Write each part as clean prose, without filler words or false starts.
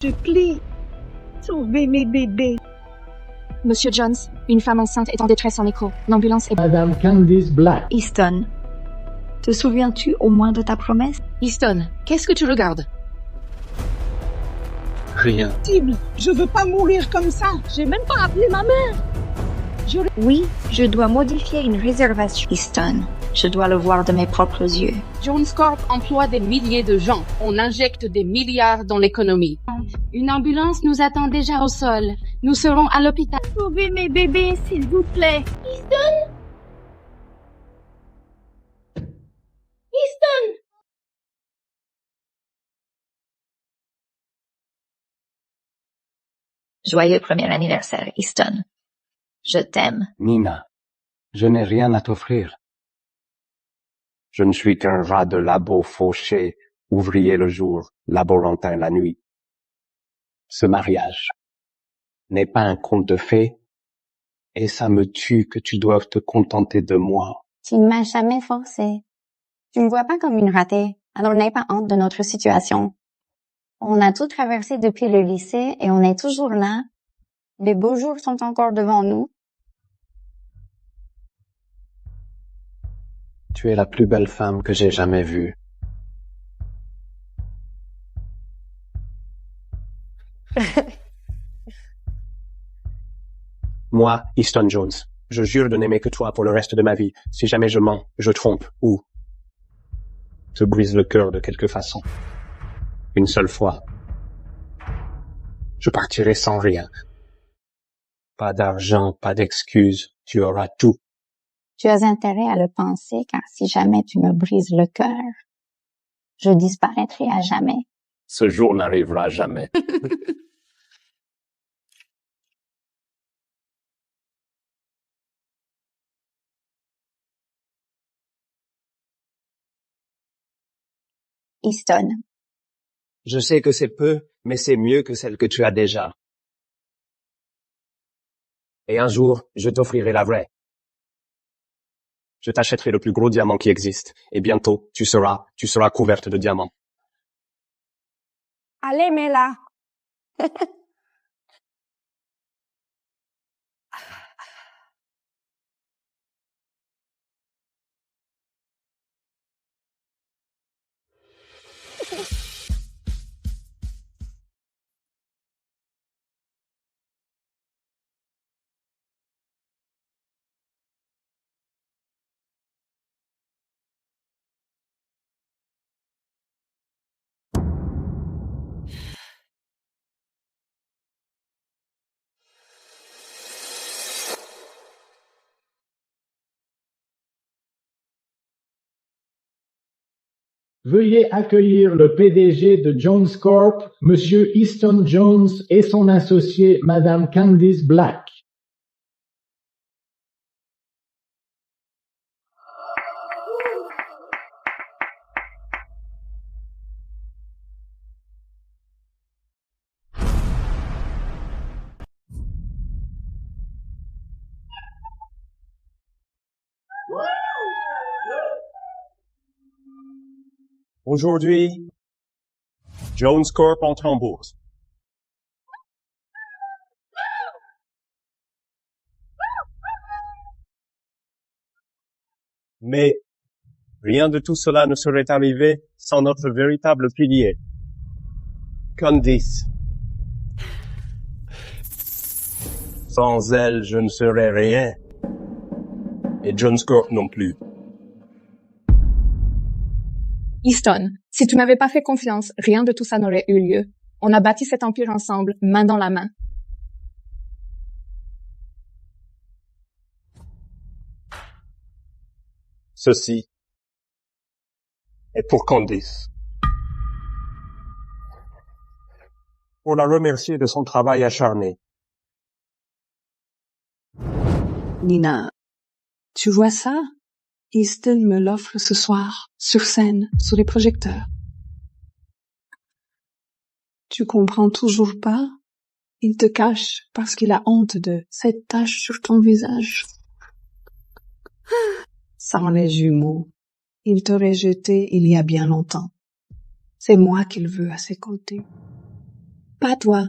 Je prie, sauvez mes bébés. Monsieur Jones, une femme enceinte est en détresse en écho. L'ambulance est... Madame Candice Black. Easton, te souviens-tu au moins de ta promesse? Easton, qu'est-ce que tu regardes? Rien. Je veux pas mourir comme ça. J'ai même pas appelé ma mère. Oui, je dois modifier une réservation. Easton, je dois le voir de mes propres yeux. Jones Corp emploie des milliers de gens. On injecte des milliards dans l'économie. Une ambulance nous attend déjà au sol. Nous serons à l'hôpital. Sauvez mes bébés, s'il vous plaît. Joyeux premier anniversaire, Easton. Je t'aime. Nina, je n'ai rien à t'offrir. Je ne suis qu'un rat de labo fauché, ouvrier le jour, laborantin la nuit. Ce mariage n'est pas un conte de fées, et ça me tue que tu doives te contenter de moi. Tu ne m'as jamais forcé. Tu me vois pas comme une ratée, alors n'aie pas honte de notre situation. On a tout traversé depuis le lycée et on est toujours là. Les beaux jours sont encore devant nous. Tu es la plus belle femme que j'ai jamais vue. Moi, Easton Jones, je jure de n'aimer que toi pour le reste de ma vie. Si jamais je mens, je trompe ou te brise le cœur de quelque façon. Une seule fois. Je partirai sans rien. Pas d'argent, pas d'excuses. Tu auras tout. Tu as intérêt à le penser car si jamais tu me brises le cœur, je disparaîtrai à jamais. Ce jour n'arrivera jamais. Easton, Je sais que c'est peu, mais c'est mieux que celle que tu as déjà. Et un jour, je t'offrirai la vraie. Je t'achèterai le plus gros diamant qui existe. Et bientôt, tu seras couverte de diamants. allez, Mela. Veuillez accueillir le PDG de Jones Corp, Monsieur Easton Jones et son associé Madame Candice Black. Aujourd'hui, Jones Corp entre en bourse. Mais rien de tout cela ne serait arrivé sans notre véritable pilier, Candice. Sans elle, je ne serais rien. Et Jones Corp non plus. Easton, si tu m'avais pas fait confiance, rien de tout ça n'aurait eu lieu. On a bâti cet empire ensemble, main dans la main. Ceci est pour Candice. Pour la remercier de son travail acharné. Nina, tu vois ça? Easton me l'offre ce soir, sur scène, sous les projecteurs. Tu comprends toujours pas? Il te cache parce qu'il a honte de cette tache sur ton visage. Sans les jumeaux, il t'aurait jeté il y a bien longtemps. C'est moi qu'il veut à ses côtés. Pas toi.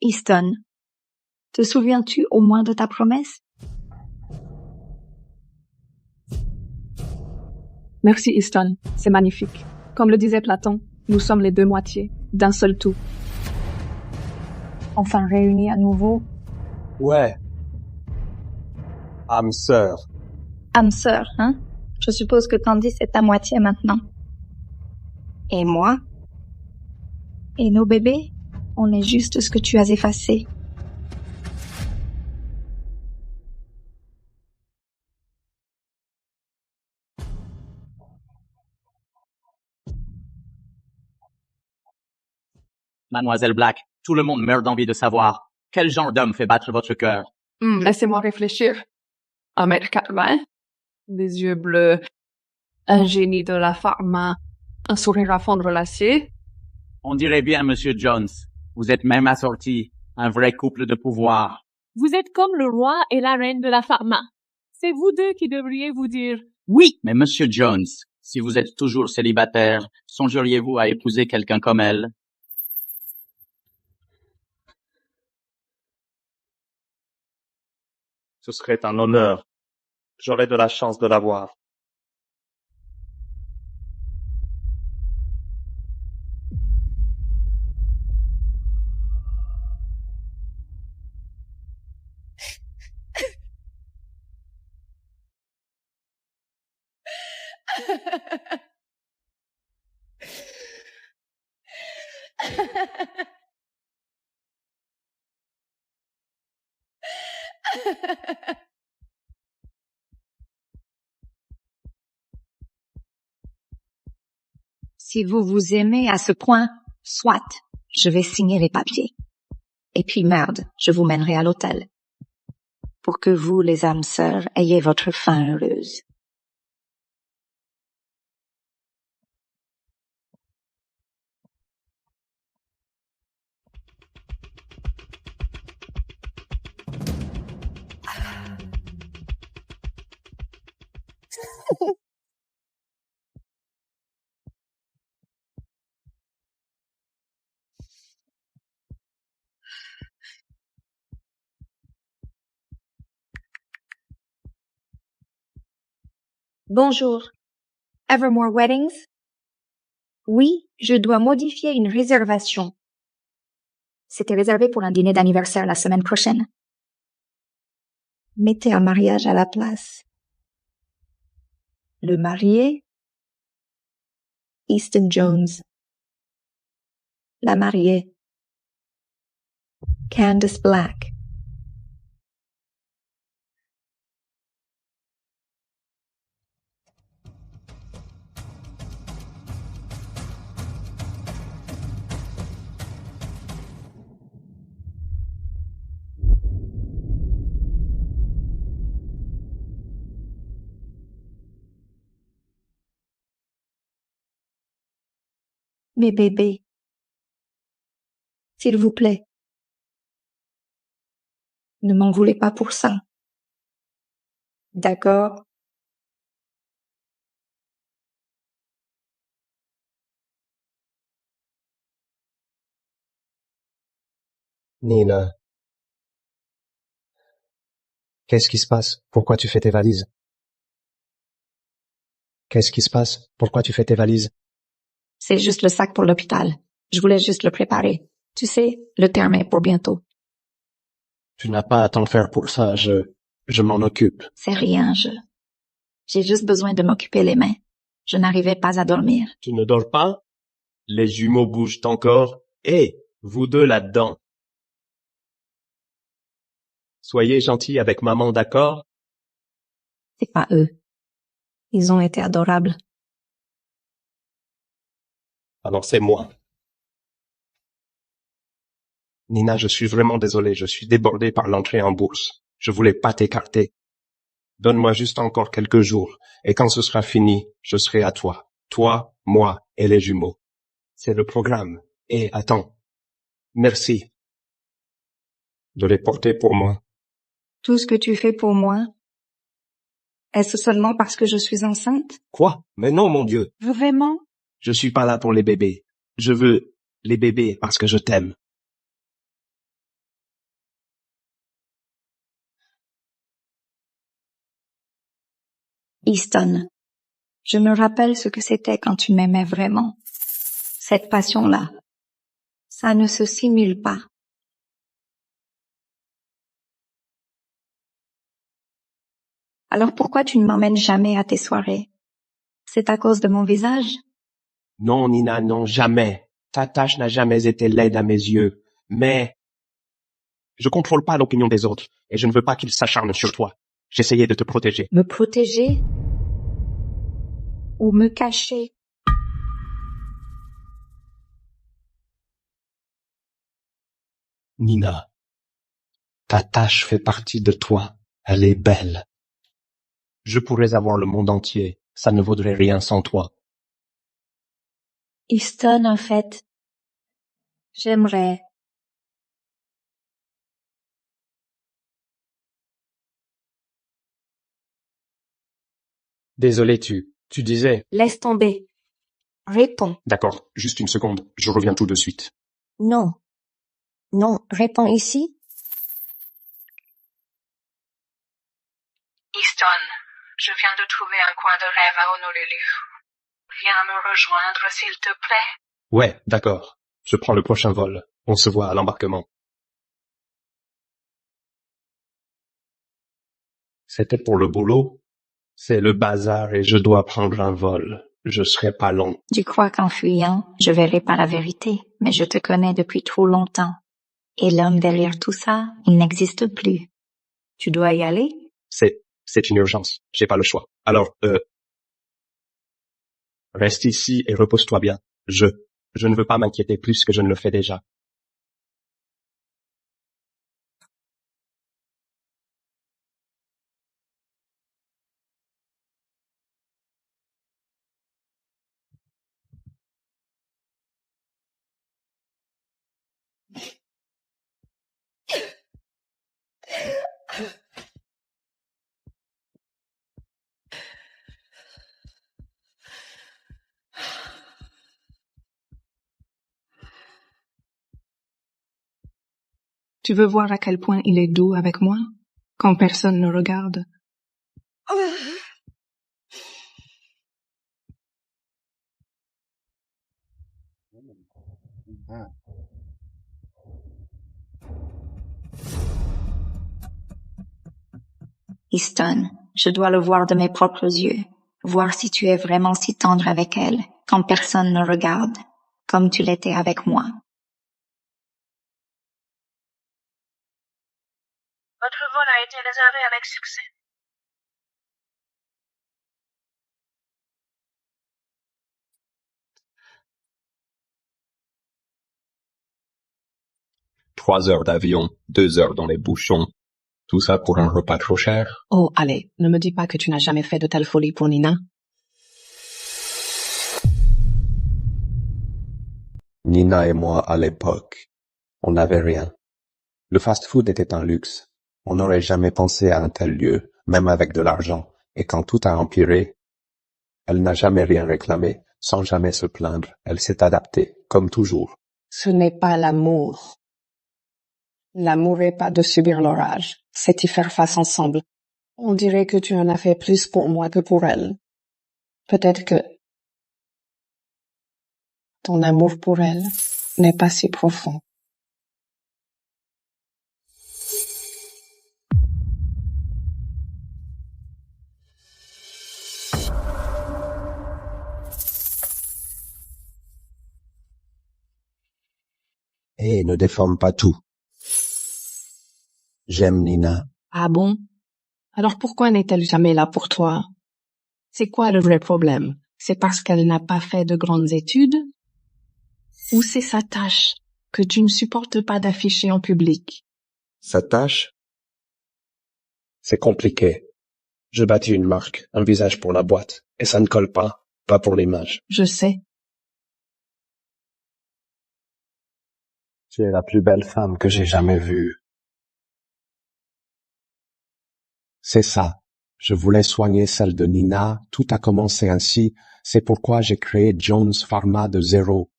Easton, te souviens-tu au moins de ta promesse? Merci, Easton. C'est magnifique. Comme le disait Platon, nous sommes les deux moitiés d'un seul tout. Enfin réunis à nouveau. Ouais. Âme sœur. Âme sœur, hein? Je suppose que Candice est à moitié maintenant. Et moi? Et nos bébés? On est juste ce que tu as effacé. Mademoiselle Black, tout le monde meurt d'envie de savoir quel genre d'homme fait battre votre cœur. Laissez-moi réfléchir. 1m80, des yeux bleus, un génie de la pharma, un sourire à fondre l'acier. On dirait bien, Monsieur Jones. Vous êtes même assorti, un vrai couple de pouvoir. Vous êtes comme le roi et la reine de la pharma. C'est vous deux qui devriez vous dire Oui, mais Monsieur Jones, si vous êtes toujours célibataire, songeriez-vous à épouser quelqu'un comme elle? Ce serait un honneur. J'aurais de la chance de la voir. Si vous vous aimez à ce point, soit, je vais signer les papiers. Et puis merde, je vous mènerai à l'hôtel. Pour que vous, les âmes sœurs, ayez votre fin heureuse. Bonjour. Evermore Weddings? Oui, je dois modifier une réservation. C'était réservé pour un dîner d'anniversaire la semaine prochaine. Mettez un mariage à la place. Le marié? Easton Jones. La mariée? Candice Black. Mes bébés, s'il vous plaît, ne m'en voulez pas pour ça. D'accord? Nina. Qu'est-ce qui se passe? Pourquoi tu fais tes valises? Qu'est-ce qui se passe? Pourquoi tu fais tes valises? C'est juste le sac pour l'hôpital. Je voulais juste le préparer. Tu sais, le terme est pour bientôt. Tu n'as pas à t'en faire pour ça, je m'en occupe. C'est rien, j'ai juste besoin de m'occuper les mains. Je n'arrivais pas à dormir. Tu ne dors pas? Les jumeaux bougent encore. Hé, vous deux là-dedans. Soyez gentils avec maman, d'accord? C'est pas eux. Ils ont été adorables. Alors c'est moi. Nina, je suis vraiment désolé, je suis débordé par l'entrée en bourse. Je voulais pas t'écarter. Donne-moi juste encore quelques jours, et quand ce sera fini, je serai à toi. Toi, moi et les jumeaux. C'est le programme. Et attends. Merci de les porter pour moi. Tout ce que tu fais pour moi, est-ce seulement parce que je suis enceinte? Quoi? Mais non, mon Dieu. Vraiment? Je suis pas là pour les bébés. Je veux les bébés parce que je t'aime. Easton, je me rappelle ce que c'était quand tu m'aimais vraiment. Cette passion-là. Ça ne se simule pas. Alors pourquoi tu ne m'emmènes jamais à tes soirées? C'est à cause de mon visage? Non, Nina, non, jamais. Ta tâche n'a jamais été laide à mes yeux. Mais je contrôle pas l'opinion des autres et je ne veux pas qu'ils s'acharnent sur toi. J'essayais de te protéger. Me protéger? Ou me cacher? Nina, ta tâche fait partie de toi. Elle est belle. Je pourrais avoir le monde entier. Ça ne vaudrait rien sans toi. Easton, en fait, j'aimerais. Désolé, tu disais. Laisse tomber. Réponds. D'accord, juste une seconde. Je reviens tout de suite. Non. Non, réponds ici. Easton, je viens de trouver un coin de rêve à Honolulu. Viens me rejoindre, s'il te plaît. Ouais, d'accord. Je prends le prochain vol. On se voit à l'embarquement. C'était pour le boulot? C'est le bazar et je dois prendre un vol. Je serai pas long. Tu crois qu'en fuyant, je verrai pas la vérité, mais je te connais depuis trop longtemps. Et l'homme derrière tout ça, il n'existe plus. Tu dois y aller? C'est une urgence. J'ai pas le choix. Alors, reste ici et repose-toi bien. Je ne veux pas m'inquiéter plus que je ne le fais déjà. Tu veux voir à quel point il est doux avec moi, quand personne ne regarde? Easton, je dois le voir de mes propres yeux. Voir si tu es vraiment si tendre avec elle, quand personne ne regarde, comme tu l'étais avec moi. Votre vol a été réservé avec succès. Trois heures d'avion, 2 heures dans les bouchons. Tout ça pour un repas trop cher. Oh, allez, ne me dis pas que tu n'as jamais fait de telle folie pour Nina. Nina et moi, à l'époque, on n'avait rien. Le fast-food était un luxe. On n'aurait jamais pensé à un tel lieu, même avec de l'argent. Et quand tout a empiré, elle n'a jamais rien réclamé, sans jamais se plaindre. Elle s'est adaptée, comme toujours. Ce n'est pas l'amour. L'amour n'est pas de subir l'orage, c'est y faire face ensemble. On dirait que tu en as fait plus pour moi que pour elle. Peut-être que ton amour pour elle n'est pas si profond. Et ne déforme pas tout. J'aime Nina. Ah bon? Alors pourquoi n'est-elle jamais là pour toi? C'est quoi le vrai problème? C'est parce qu'elle n'a pas fait de grandes études? Ou c'est sa tâche que tu ne supportes pas d'afficher en public? Sa tâche? C'est compliqué. Je bâtis une marque, un visage pour la boîte, et ça ne colle pas pour l'image. Je sais. Tu es la plus belle femme que j'ai jamais vue. C'est ça. Je voulais soigner celle de Nina, tout a commencé ainsi, c'est pourquoi j'ai créé Jones Pharma de zéro.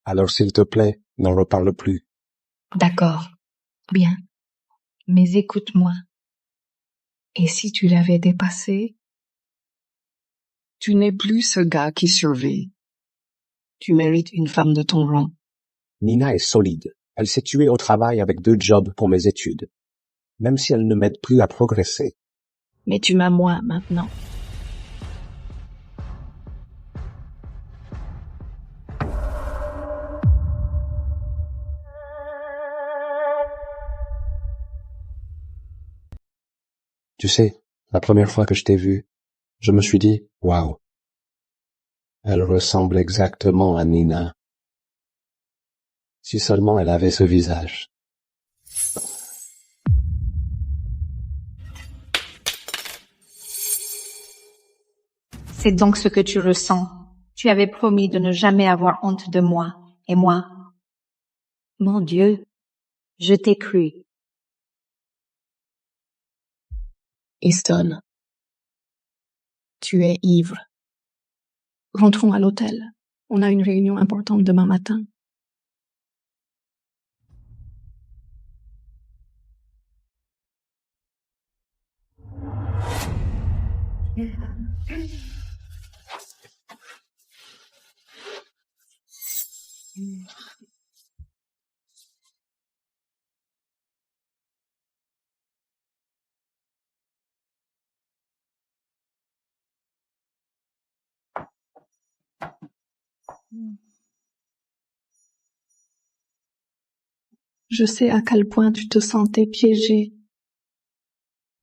Alors s'il te plaît, n'en reparle plus. D'accord. Bien. Mais écoute-moi. Et si tu l'avais dépassé? Tu n'es plus ce gars qui survit. Tu mérites une femme de ton rang. Nina est solide. Elle s'est tuée au travail avec 2 jobs pour mes études. Même si elle ne m'aide plus à progresser. Mais tu m'as moi maintenant. Tu sais, la première fois que je t'ai vu, je me suis dit, waouh. Elle ressemble exactement à Nina. Si seulement elle avait ce visage. C'est donc ce que tu ressens. Tu avais promis de ne jamais avoir honte de moi. Et moi? Mon Dieu, je t'ai cru. Easton. Tu es ivre. Rentrons à l'hôtel. On a une réunion importante demain matin. Je sais à quel point tu te sentais piégé.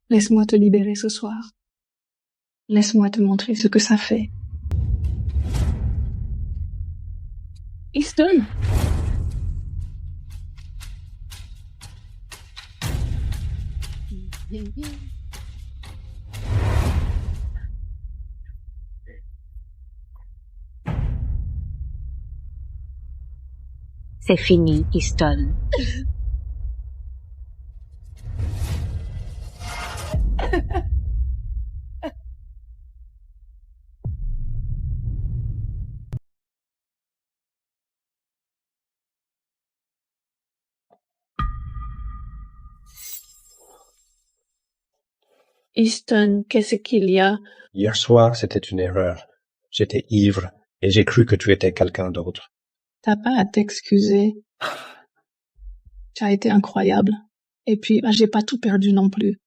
Laisse-moi te libérer ce soir. Laisse-moi te montrer ce que ça fait. Easton! C'est fini, Easton. Easton, qu'est-ce qu'il y a? Hier soir, c'était une erreur. J'étais ivre et j'ai cru que tu étais quelqu'un d'autre. T'as pas à t'excuser. Tu as été incroyable. Et puis, j'ai pas tout perdu non plus.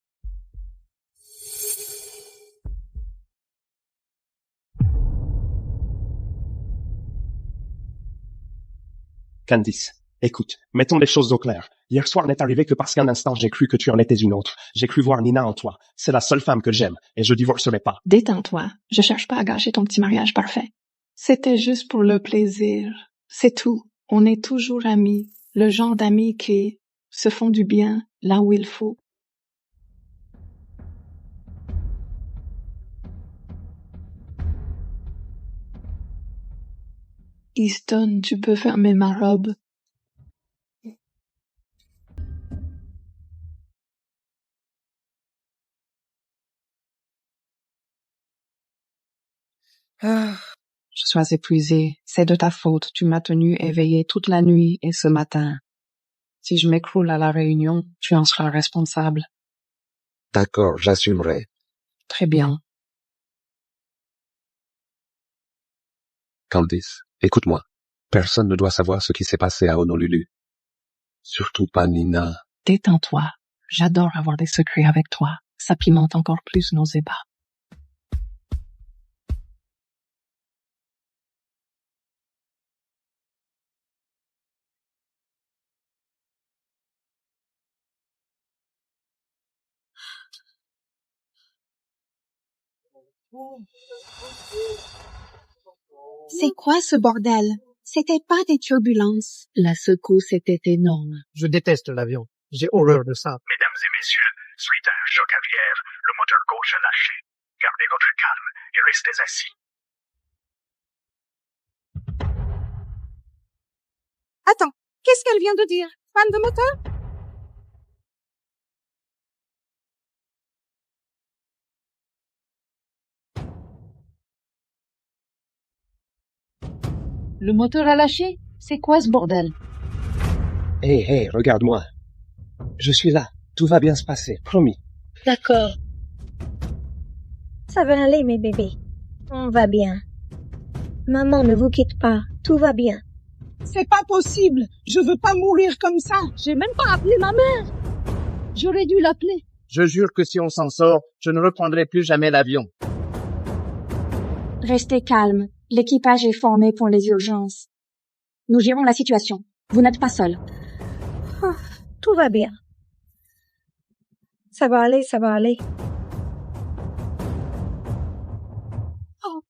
Candice, écoute, mettons les choses au clair. Hier soir n'est arrivé que parce qu'un instant j'ai cru que tu en étais une autre. J'ai cru voir Nina en toi. C'est la seule femme que j'aime et je divorcerai pas. Détends-toi. Je cherche pas à gâcher ton petit mariage parfait. C'était juste pour le plaisir. C'est tout. On est toujours amis. Le genre d'amis qui se font du bien là où il faut. Easton, tu peux fermer ma robe. Je suis épuisée. C'est de ta faute. Tu m'as tenue éveillée toute la nuit et ce matin. Si je m'écroule à la réunion, tu en seras responsable. D'accord, j'assumerai. Très bien. Candice, écoute-moi. Personne ne doit savoir ce qui s'est passé à Honolulu. Surtout pas Nina. Détends-toi. J'adore avoir des secrets avec toi. Ça pimente encore plus nos ébats. C'est quoi ce bordel? C'était pas des turbulences. La secousse était énorme. Je déteste l'avion. J'ai horreur de ça. Mesdames et messieurs, suite à un choc aviaire, le moteur gauche a lâché. Gardez votre calme et restez assis. Attends, qu'est-ce qu'elle vient de dire? Panne de moteur? Le moteur a lâché? C'est quoi ce bordel? Hé, regarde-moi. Je suis là. Tout va bien se passer, promis. D'accord. Ça va aller, mes bébés. On va bien. Maman, ne vous quitte pas. Tout va bien. C'est pas possible. Je veux pas mourir comme ça. J'ai même pas appelé ma mère. J'aurais dû l'appeler. Je jure que si on s'en sort, je ne reprendrai plus jamais l'avion. Restez calme. L'équipage est formé pour les urgences. Nous gérons la situation. Vous n'êtes pas seul. Oh, tout va bien. Ça va aller, ça va aller. Oh.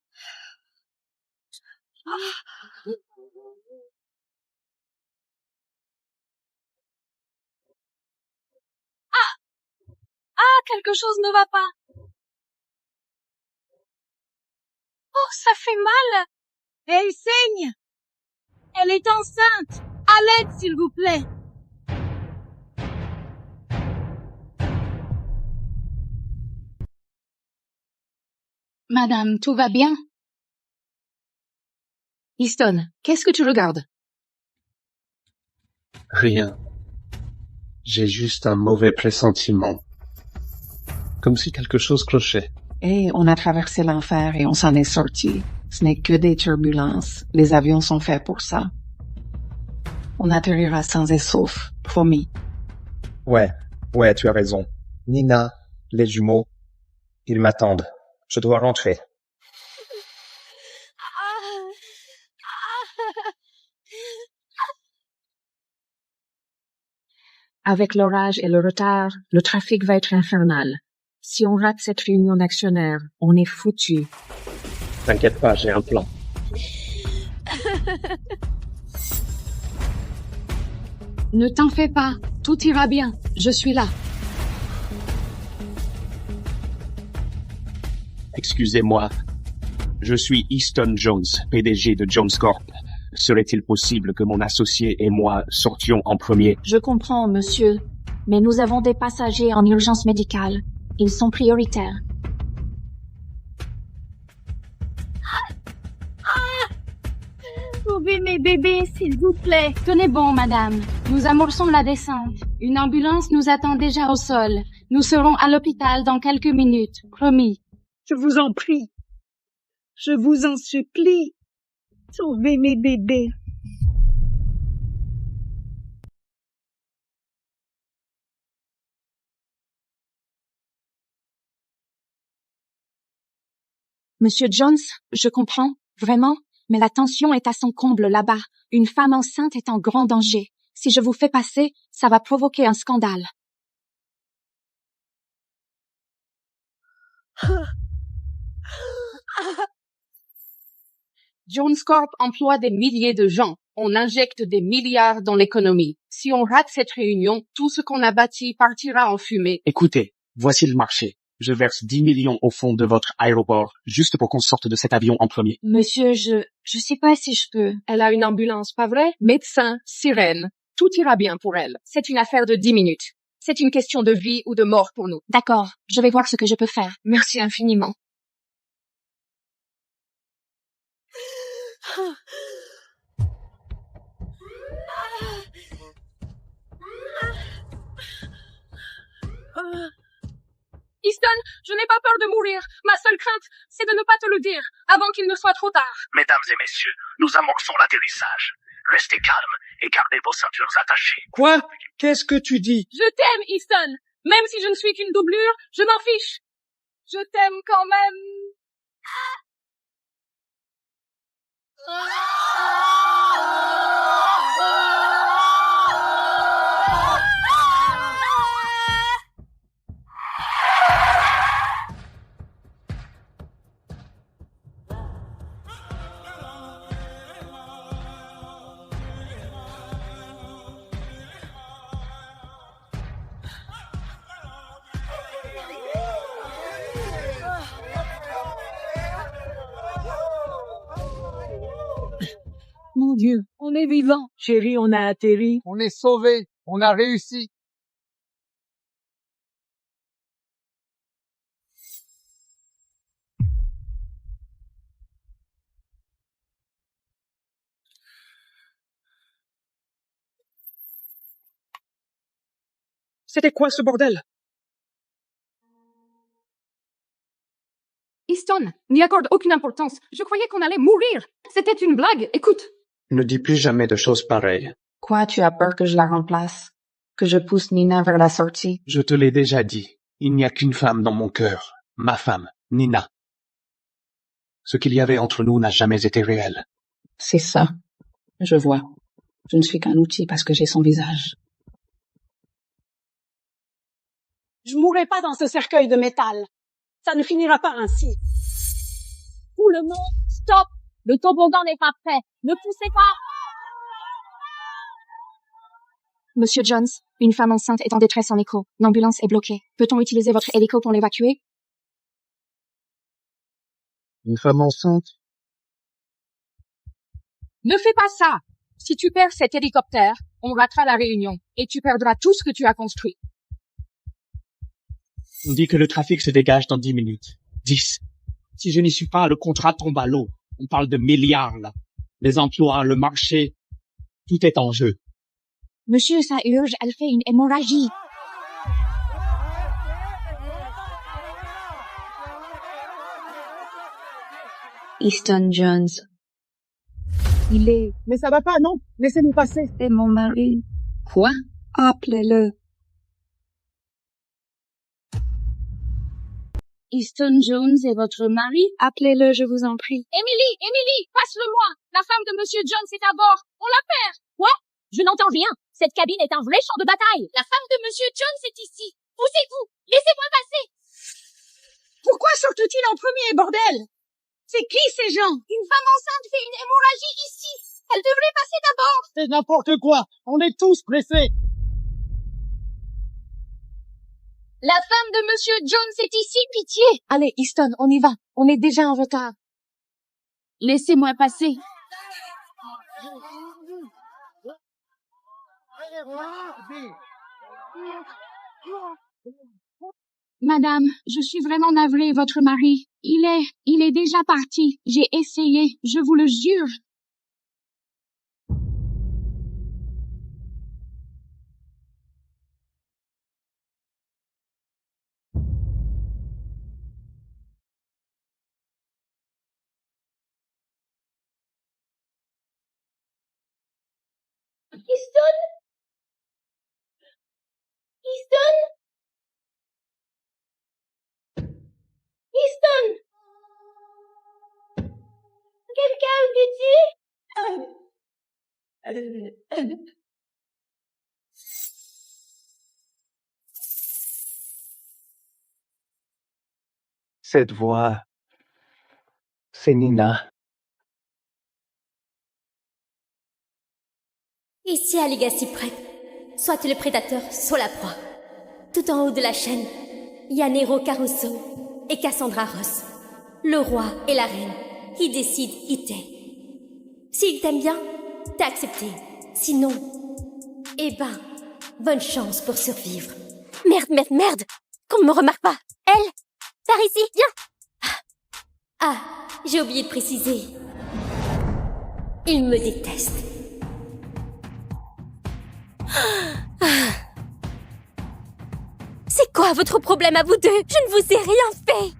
Quelque chose ne va pas. Oh, ça fait mal. Elle saigne. Elle est enceinte. À l'aide, s'il vous plaît. Madame, tout va bien? Easton, qu'est-ce que tu regardes? Rien. J'ai juste un mauvais pressentiment. Comme si quelque chose clochait. Et on a traversé l'enfer et on s'en est sorti. Ce n'est que des turbulences. Les avions sont faits pour ça. On atterrira sans et sauf, promis. Ouais, tu as raison. Nina, les jumeaux, ils m'attendent. Je dois rentrer. Avec l'orage et le retard, le trafic va être infernal. Si on rate cette réunion d'actionnaires, on est foutu. T'inquiète pas, j'ai un plan. Ne t'en fais pas. Tout ira bien. Je suis là. Excusez-moi. Je suis Easton Jones, PDG de Jones Corp. Serait-il possible que mon associé et moi sortions en premier? Je comprends, monsieur. Mais nous avons des passagers en urgence médicale. Ils sont prioritaires. Sauvez mes bébés, s'il vous plaît. Tenez bon, madame. Nous amorçons la descente. Une ambulance nous attend déjà au sol. Nous serons à l'hôpital dans quelques minutes. Promis. Je vous en prie. Je vous en supplie. Sauvez mes bébés. Monsieur Jones, je comprends, vraiment, mais la tension est à son comble là-bas. Une femme enceinte est en grand danger. Si je vous fais passer, ça va provoquer un scandale. Jones Corp emploie des milliers de gens. On injecte des milliards dans l'économie. Si on rate cette réunion, tout ce qu'on a bâti partira en fumée. Écoutez, voici le marché. Je verse 10 millions au fond de votre aéroport, juste pour qu'on sorte de cet avion en premier. Monsieur, je sais pas si je peux. Elle a une ambulance, pas vrai? Médecin, sirène. Tout ira bien pour elle. C'est une affaire de 10 minutes. C'est une question de vie ou de mort pour nous. D'accord, je vais voir ce que je peux faire. Merci infiniment. Easton, je n'ai pas peur de mourir. Ma seule crainte, c'est de ne pas te le dire, avant qu'il ne soit trop tard. Mesdames et messieurs, nous amorçons l'atterrissage. Restez calmes et gardez vos ceintures attachées. Quoi? Qu'est-ce que tu dis? Je t'aime, Easton. Même si je ne suis qu'une doublure, je m'en fiche. Je t'aime quand même. Mon Dieu, on est vivant. Chérie, on a atterri. On est sauvés. On a réussi. C'était quoi ce bordel? Easton, n'y accorde aucune importance. Je croyais qu'on allait mourir. C'était une blague. Écoute. Ne dis plus jamais de choses pareilles. Quoi, tu as peur que je la remplace? Que je pousse Nina vers la sortie? Je te l'ai déjà dit. Il n'y a qu'une femme dans mon cœur. Ma femme, Nina. Ce qu'il y avait entre nous n'a jamais été réel. C'est ça. Je vois. Je ne suis qu'un outil parce que j'ai son visage. Je mourrai pas dans ce cercueil de métal. Ça ne finira pas ainsi. Tout le monde, stop! Le toboggan n'est pas prêt. Ne poussez pas! Monsieur Jones, une femme enceinte est en détresse en écho. L'ambulance est bloquée. Peut-on utiliser votre hélico pour l'évacuer? Une femme enceinte? Ne fais pas ça! Si tu perds cet hélicoptère, on ratera la réunion et tu perdras tout ce que tu as construit. On dit que le trafic se dégage dans 10 minutes. 10. Si je n'y suis pas, le contrat tombe à l'eau. On parle de milliards, là. Les emplois, le marché, tout est en jeu. Monsieur, ça urge, elle fait une hémorragie. Easton Jones. Il est... Mais ça va pas, non? Laissez-nous passer. C'est mon mari. Quoi? Appelez-le. Easton Jones est votre mari? Appelez-le, je vous en prie. Emily, passe-le-moi! La femme de Monsieur Jones est à bord! On la perd! Quoi? Je n'entends rien! Cette cabine est un vrai champ de bataille! La femme de Monsieur Jones est ici! Poussez-vous! Laissez-moi passer! Pourquoi sortent-ils en premier, bordel? C'est qui ces gens? Une femme enceinte fait une hémorragie ici! Elle devrait passer d'abord! C'est n'importe quoi. On est tous pressés. La femme de Monsieur Jones est ici, pitié! Allez, Easton, on y va. On est déjà en retard. Laissez-moi passer. Madame, je suis vraiment navrée, votre mari. Il est déjà parti. J'ai essayé, je vous le jure. Easton? Easton? Easton? Quelqu'un a pitié? Cette voix, c'est Nina. Ici à Legacy Prep, soit le prédateur, soit la proie. Tout en haut de la chaîne, il y a Nero Caruso et Cassandra Ross. Le roi et la reine, ils décident, ils t'aiment. S'ils t'aiment bien, t'as accepté. Sinon, eh ben, bonne chance pour survivre. Merde, qu'on ne me remarque pas. Elle, par ici, viens. Ah, j'ai oublié de préciser. Il me déteste. C'est quoi votre problème à vous deux? Je ne vous ai rien fait.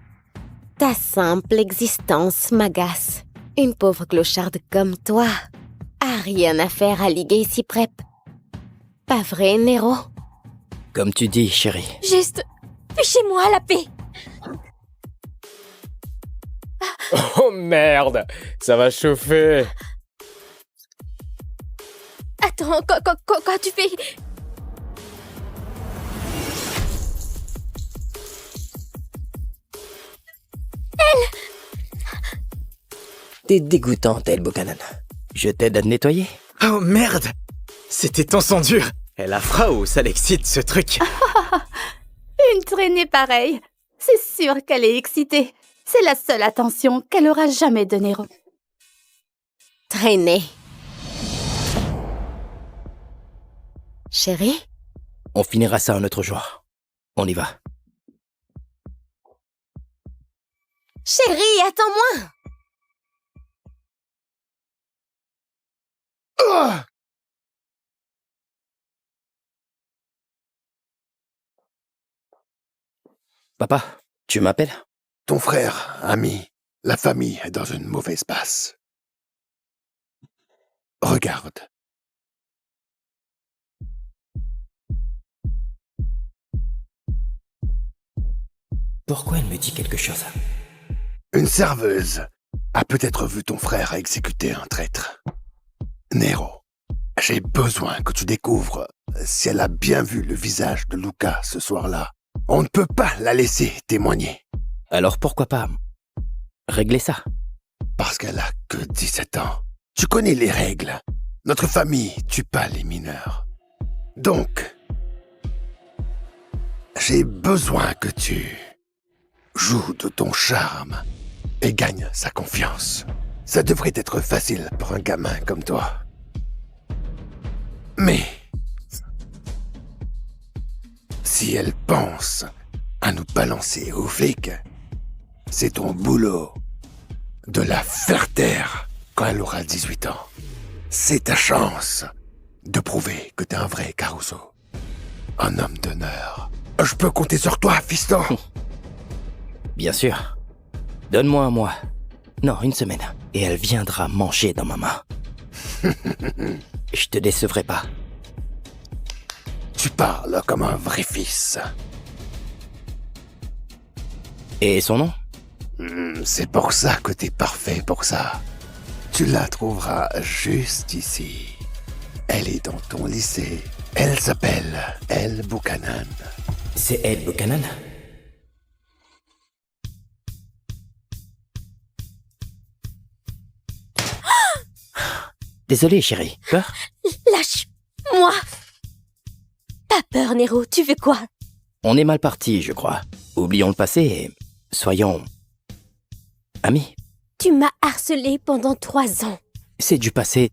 Ta simple existence m'agace. Une pauvre clocharde comme toi a rien à faire à Legacy Prep. Pas vrai, Nero? Comme tu dis, chérie. Juste, fichez-moi la paix. Oh merde, ça va chauffer. Attends, quoi tu fais? Elle! T'es dégoûtante, elle, Buchanan. Je t'aide à te nettoyer. Oh merde! C'était ton sang dur! Et la Frau, ça l'excite ce truc! Une traînée pareille! C'est sûr qu'elle est excitée. C'est la seule attention qu'elle aura jamais de Nero. Traîner. Chérie? On finira ça un autre jour. On y va. Chérie, attends-moi! Oh! Papa, tu m'appelles? Ton frère, ami, la famille est dans une mauvaise passe. Regarde. Pourquoi elle me dit quelque chose? Une serveuse a peut-être vu ton frère exécuter un traître. Nero, j'ai besoin que tu découvres si elle a bien vu le visage de Luca ce soir-là. On ne peut pas la laisser témoigner. Alors pourquoi pas régler ça? Parce qu'elle a que 17 ans. Tu connais les règles. Notre famille tue pas les mineurs. Donc, j'ai besoin que tu joues de ton charme et gagne sa confiance. Ça devrait être facile pour un gamin comme toi. Mais si elle pense à nous balancer aux flics, c'est ton boulot de la faire taire quand elle aura 18 ans. C'est ta chance de prouver que t'es un vrai Caruso. Un homme d'honneur. Je peux compter sur toi, fiston. Bien sûr. Donne-moi un mois. Non, une semaine. Et elle viendra manger dans ma main. Je te décevrai pas. Tu parles comme un vrai fils. Et son nom? C'est pour ça que t'es parfait pour ça. Tu la trouveras juste ici. Elle est dans ton lycée. Elle s'appelle Elle Buchanan. C'est Elle Buchanan? Désolé, chérie. Peur? Lâche-moi! Pas peur, Nero, tu veux quoi? On est mal parti, je crois. Oublions le passé et soyons amis. Tu m'as harcelé pendant 3 ans. C'est du passé.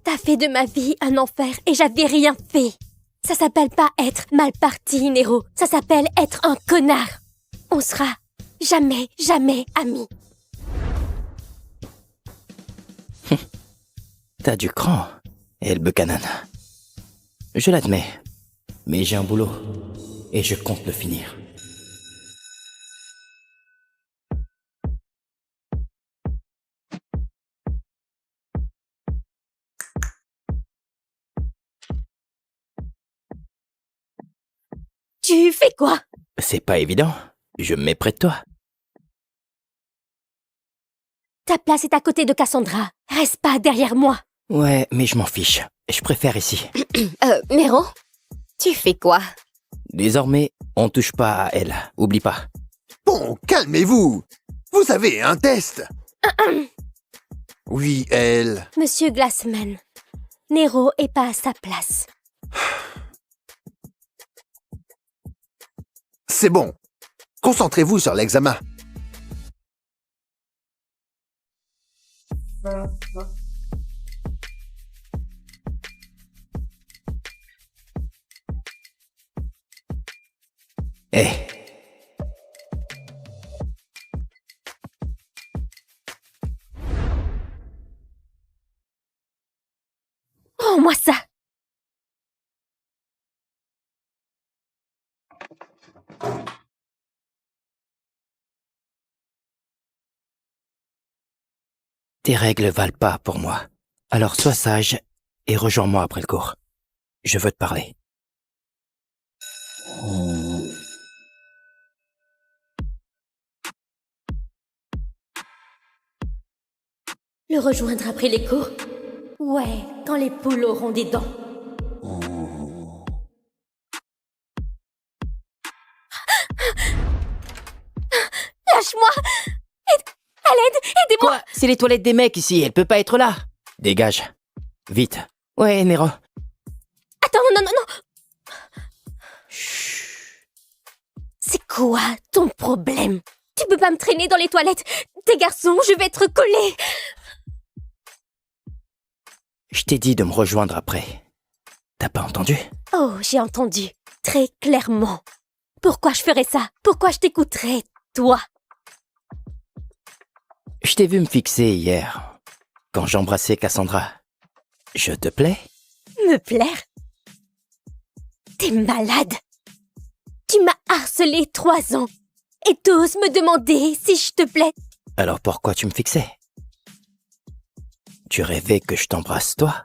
T'as fait de ma vie un enfer et j'avais rien fait. Ça s'appelle pas être mal parti, Nero. Ça s'appelle être un connard. On sera jamais, jamais amis. T'as du cran, Elle Buchanan. Je l'admets, mais j'ai un boulot et je compte le finir. Tu fais quoi? C'est pas évident. Je me mets près de toi. Ta place est à côté de Cassandra. Reste pas derrière moi. Ouais, mais je m'en fiche. Je préfère ici. Nero, tu fais quoi? Désormais, on touche pas à elle. Oublie pas. Bon, calmez-vous. Vous avez un test. Oui, elle. Monsieur Glassman, Nero est pas à sa place. C'est bon. Concentrez-vous sur l'examen. Hé. Rends-moi ça. Tes règles valent pas pour moi. Alors sois sage et rejoins-moi après le cours. Je veux te parler. Le rejoindre après les cours? Ouais, quand les poules auront des dents. Lâche-moi! À l'aide! Aidez-moi! Quoi? C'est les toilettes des mecs ici, elle peut pas être là. Dégage. Vite. Ouais, Nero. Attends, non. C'est quoi ton problème? Tu peux pas me traîner dans les toilettes. Tes garçons, je vais être collée. Je t'ai dit de me rejoindre après. T'as pas entendu? Oh, j'ai entendu. Très clairement. Pourquoi je ferais ça? Pourquoi je t'écouterais, toi? Je t'ai vu me fixer hier, quand j'embrassais Cassandra. Je te plais? Me plaire? T'es malade. Tu m'as harcelé 3 ans. Et t'oses me demander si je te plais. Alors pourquoi tu me fixais? Tu rêvais que je t'embrasse, toi?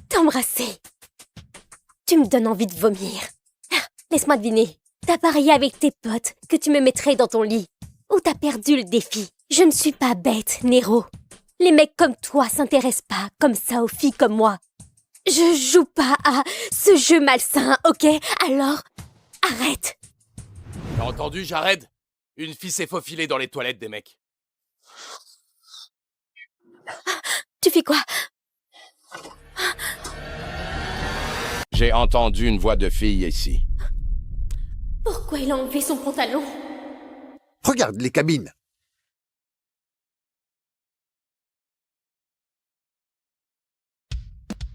T'embrasser. Tu me donnes envie de vomir. Laisse-moi deviner. T'as parié avec tes potes que tu me mettrais dans ton lit. Ou t'as perdu le défi. Je ne suis pas bête, Nero. Les mecs comme toi s'intéressent pas comme ça aux filles comme moi. Je joue pas à ce jeu malsain, ok? Alors, arrête. T'as entendu, Jared? Une fille s'est faufilée dans les toilettes des mecs. Tu fais quoi? J'ai entendu une voix de fille ici. Pourquoi il a enlevé son pantalon? Regarde les cabines.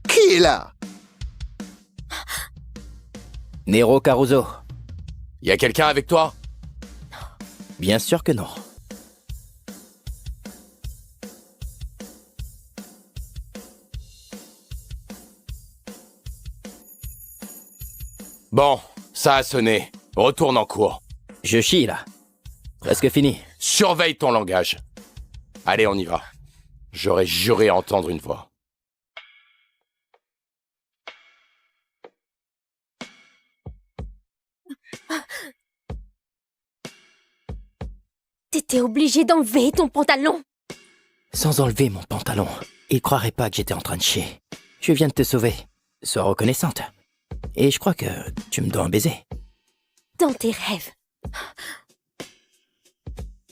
Qui est là? Nero Caruso. Y a quelqu'un avec toi? Bien sûr que non. Bon, ça a sonné. Retourne en cours. Je chie, là. Presque fini. Surveille ton langage. Allez, on y va. J'aurais juré entendre une voix. T'étais obligé d'enlever ton pantalon. Sans enlever mon pantalon. Il croirait pas que j'étais en train de chier. Je viens de te sauver. Sois reconnaissante. Et je crois que tu me dois un baiser. Dans tes rêves.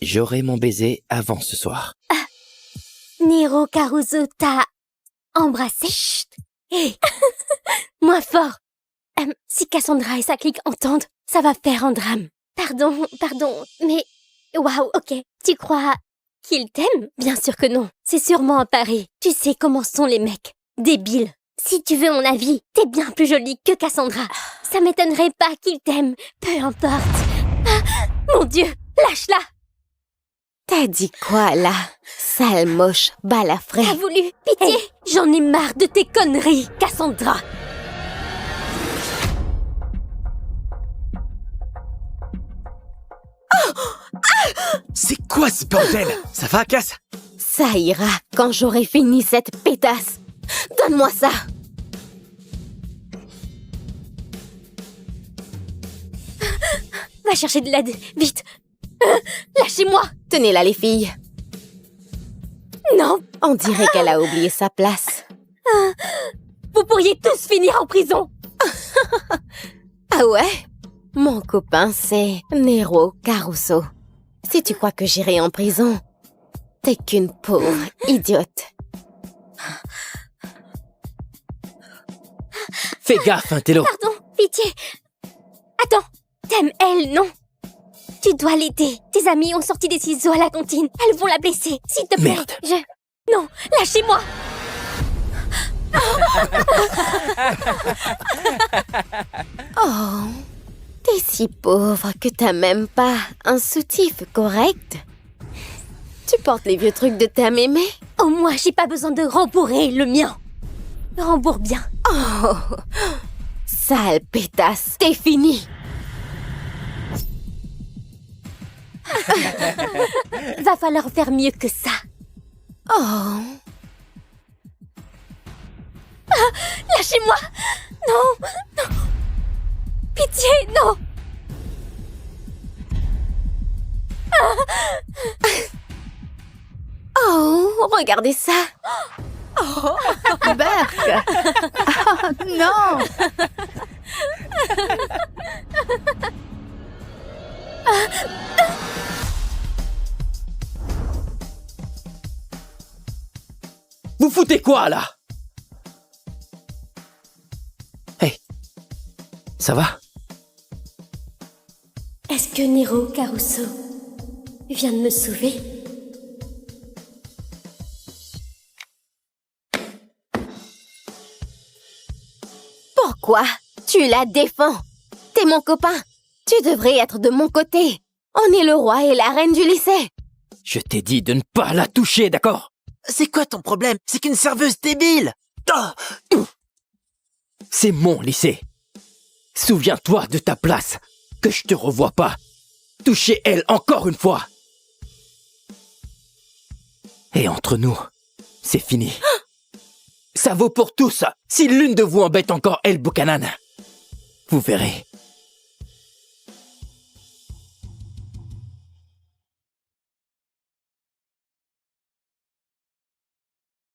J'aurai mon baiser avant ce soir. Nero Caruso t'a embrassé? Chut. Hé. Moins fort. Si Cassandra et sa clique entendent, ça va faire un drame. Pardon, mais... Waouh, ok. Tu crois qu'il t'aime? Bien sûr que non. C'est sûrement un pari. Tu sais comment sont les mecs. Débiles. Si tu veux mon avis, t'es bien plus jolie que Cassandra. Ça m'étonnerait pas qu'il t'aime. Peu importe. Ah, mon Dieu, lâche-la. T'as dit quoi, là? Sale moche, balafré. T'as voulu? Pitié. Hey, j'en ai marre de tes conneries, Cassandra. C'est quoi ce bordel? Ça va, Cass? Ça ira quand j'aurai fini cette pétasse. Donne-moi ça. Va chercher de l'aide, vite. Lâchez-moi. Tenez-la, les filles. Non. On dirait qu'elle a oublié sa place. Vous pourriez tous finir en prison. Ah ouais? Mon copain, c'est Nero Caruso. Si tu crois que j'irai en prison, t'es qu'une pauvre idiote. Fais gaffe, hein, Télo. Pardon, pitié. Attends, t'aimes elle, non? Tu dois l'aider. Tes amis ont sorti des ciseaux à la cantine. Elles vont la blesser. S'il te plaît. Merde. Non, lâchez-moi. Oh, t'es si pauvre que t'as même pas un soutif correct. Tu portes les vieux trucs de ta mémé? Au moins, j'ai pas besoin de rembourrer le mien. Rembourre bien. Oh, sale pétasse, t'es fini. Va falloir faire mieux que ça. Oh. Lâchez-moi. Non, non. Pitié, non. Oh, regardez ça. Oh, Berk. Oh, non. Vous foutez quoi, là? Hey, ça va? Est-ce que Nero Caruso vient de me sauver? Pourquoi tu la défends? T'es mon copain. Tu devrais être de mon côté. On est le roi et la reine du lycée. Je t'ai dit de ne pas la toucher, d'accord? C'est quoi ton problème? C'est qu'une serveuse débile! Oh. C'est mon lycée. Souviens-toi de ta place, que je te revois pas. Toucher elle encore une fois. Et entre nous, c'est fini. Ça vaut pour tous. Si l'une de vous embête encore elle, Buchanan, vous verrez.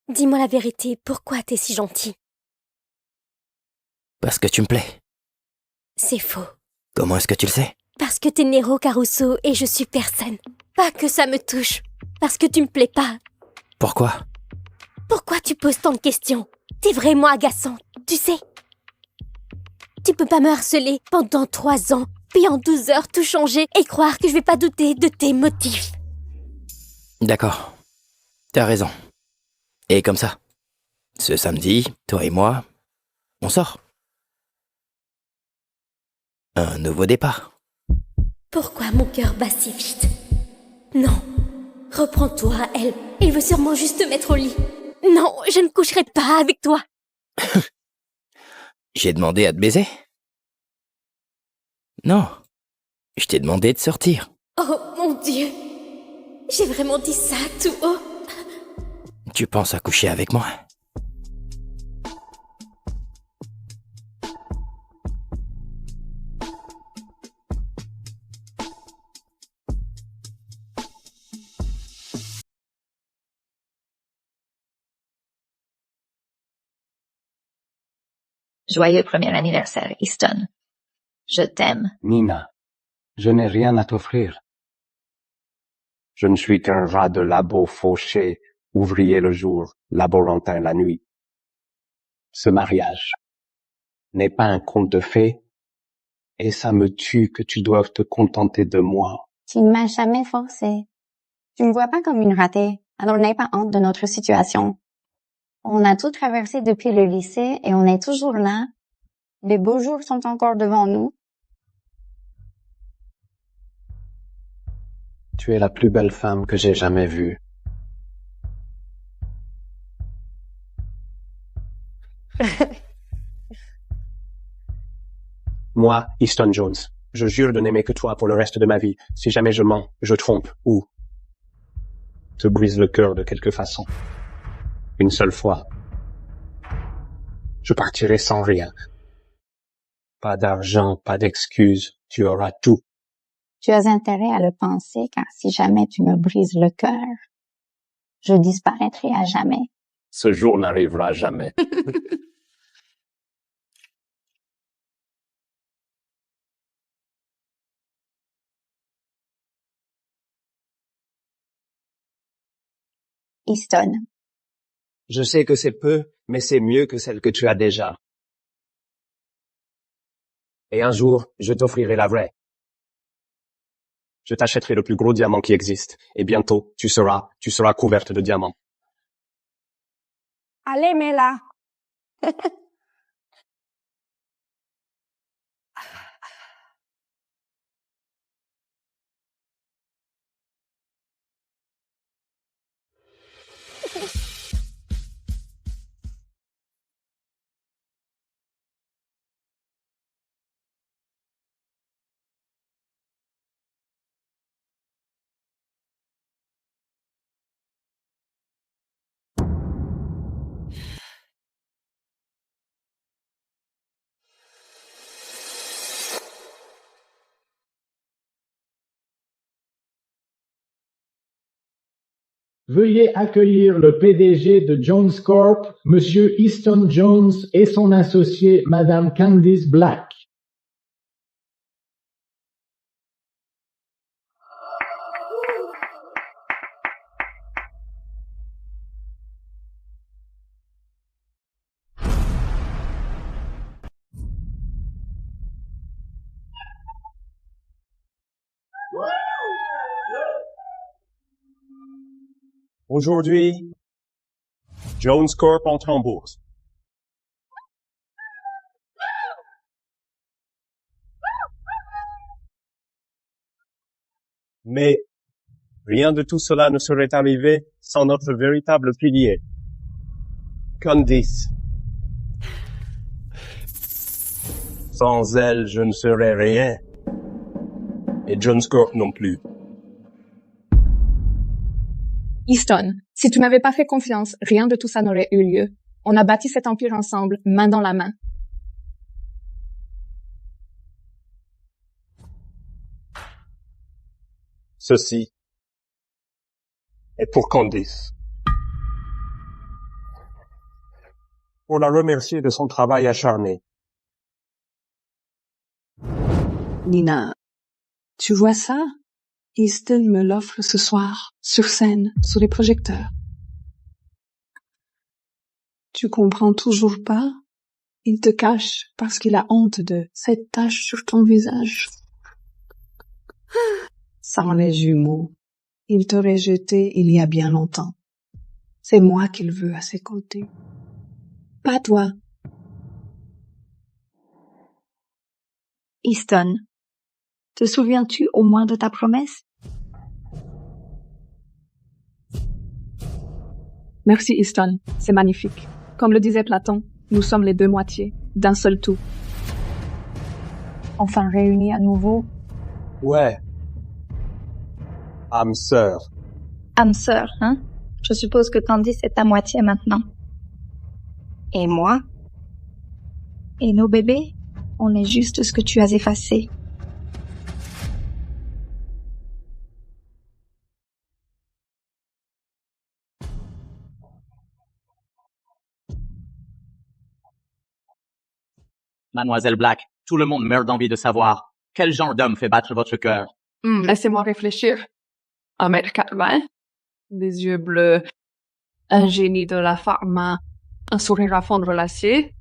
Dis-moi la vérité, pourquoi t'es si gentil? Parce que tu me plais. C'est faux. Comment est-ce que tu le sais? Parce que t'es Nero Caruso et je suis personne. Pas que ça me touche. Parce que tu me plais pas. Pourquoi? Pourquoi tu poses tant de questions? T'es vraiment agaçant, tu sais. Tu peux pas me harceler pendant 3 ans, puis en 12 heures tout changer et croire que je vais pas douter de tes motifs. D'accord. T'as raison. Et comme ça, ce samedi, toi et moi, on sort. Un nouveau départ. Pourquoi mon cœur bat si vite? Non. Reprends-toi, elle. Il veut sûrement juste te mettre au lit. Non, je ne coucherai pas avec toi. J'ai demandé à te baiser? Non. Je t'ai demandé de sortir. Oh mon Dieu. J'ai vraiment dit ça tout haut. Tu penses à coucher avec moi? Joyeux premier anniversaire, Easton. Je t'aime. Nina, je n'ai rien à t'offrir. Je ne suis qu'un rat de labo fauché, ouvrier le jour, laborantin la nuit. Ce mariage n'est pas un conte de fées, et ça me tue que tu doives te contenter de moi. Tu ne m'as jamais forcé. Tu me vois pas comme une ratée, alors n'aie pas honte de notre situation. On a tout traversé depuis le lycée et on est toujours là. Les beaux jours sont encore devant nous. Tu es la plus belle femme que j'ai jamais vue. Moi, Easton Jones, je jure de n'aimer que toi pour le reste de ma vie. Si jamais je mens, je trompe ou te brise le cœur de quelque façon. Une seule fois, je partirai sans rien. Pas d'argent, pas d'excuses, tu auras tout. Tu as intérêt à le penser car si jamais tu me brises le cœur, je disparaîtrai à jamais. Ce jour n'arrivera jamais. Easton. Je sais que c'est peu, mais c'est mieux que celle que tu as déjà. Et un jour, je t'offrirai la vraie. Je t'achèterai le plus gros diamant qui existe, et bientôt, tu seras couverte de diamants. Allez, Mela. Veuillez accueillir le PDG de Jones Corp, Monsieur Easton Jones et son associé Madame Candice Black. Aujourd'hui, Jones Corp entre en bourse. Mais rien de tout cela ne serait arrivé sans notre véritable pilier, Candice. Sans elle, je ne serais rien. Et John Scorp non plus. Easton, si tu m'avais pas fait confiance, rien de tout ça n'aurait eu lieu. On a bâti cet empire ensemble, main dans la main. Ceci est pour Candice. Pour la remercier de son travail acharné. Nina, tu vois ça? Easton me l'offre ce soir, sur scène, sous les projecteurs. Tu comprends toujours pas? Il te cache parce qu'il a honte de cette tache sur ton visage. Sans les jumeaux, il t'aurait jeté il y a bien longtemps. C'est moi qu'il veut à ses côtés. Pas toi. Easton, te souviens-tu au moins de ta promesse? Merci Easton, c'est magnifique. Comme le disait Platon, nous sommes les deux moitiés d'un seul tout. Enfin réunis à nouveau. Ouais. Âme sœur. Âme sœur, hein? Je suppose que Candice est à moitié maintenant. Et moi? Et nos bébés? On est juste ce que tu as effacé. Mademoiselle Black, tout le monde meurt d'envie de savoir quel genre d'homme fait battre votre cœur. Laissez-moi réfléchir. 1m80, des yeux bleus, un génie de la pharma, un sourire à fondre l'acier.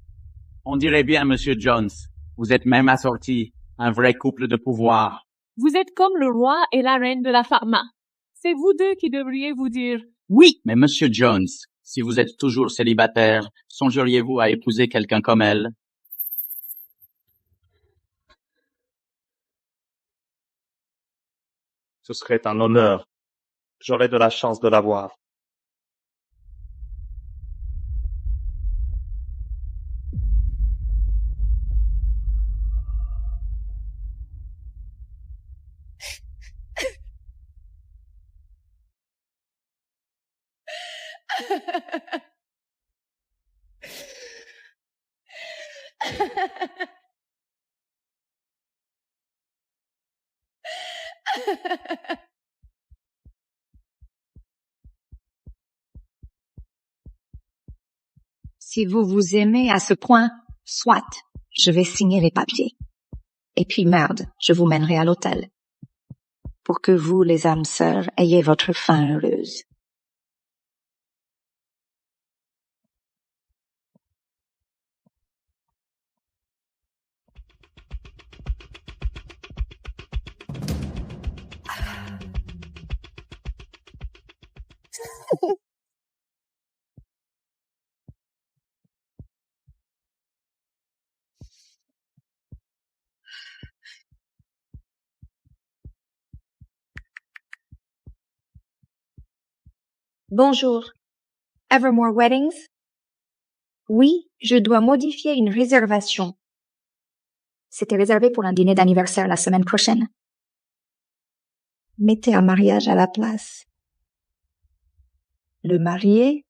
On dirait bien, Monsieur Jones. Vous êtes même assorti, un vrai couple de pouvoir. Vous êtes comme le roi et la reine de la pharma. C'est vous deux qui devriez vous dire Oui, mais Monsieur Jones, si vous êtes toujours célibataire, songeriez-vous à épouser quelqu'un comme elle? Ce serait un honneur. J'aurais de la chance de la voir. Si vous vous aimez à ce point, soit, je vais signer les papiers. Et puis merde, je vous mènerai à l'hôtel. Pour que vous, les âmes sœurs, ayez votre fin heureuse. Bonjour. Evermore Weddings? Oui, je dois modifier une réservation. C'était réservé pour un dîner d'anniversaire la semaine prochaine. Mettez un mariage à la place. Le marié?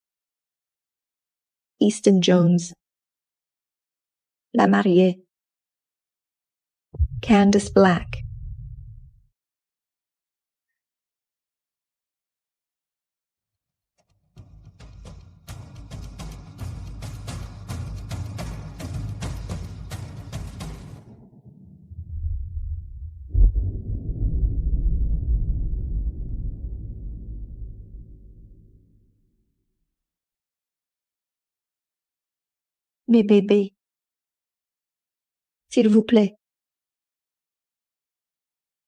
Easton Jones. La mariée? Candice Black. Mes bébés, s'il vous plaît,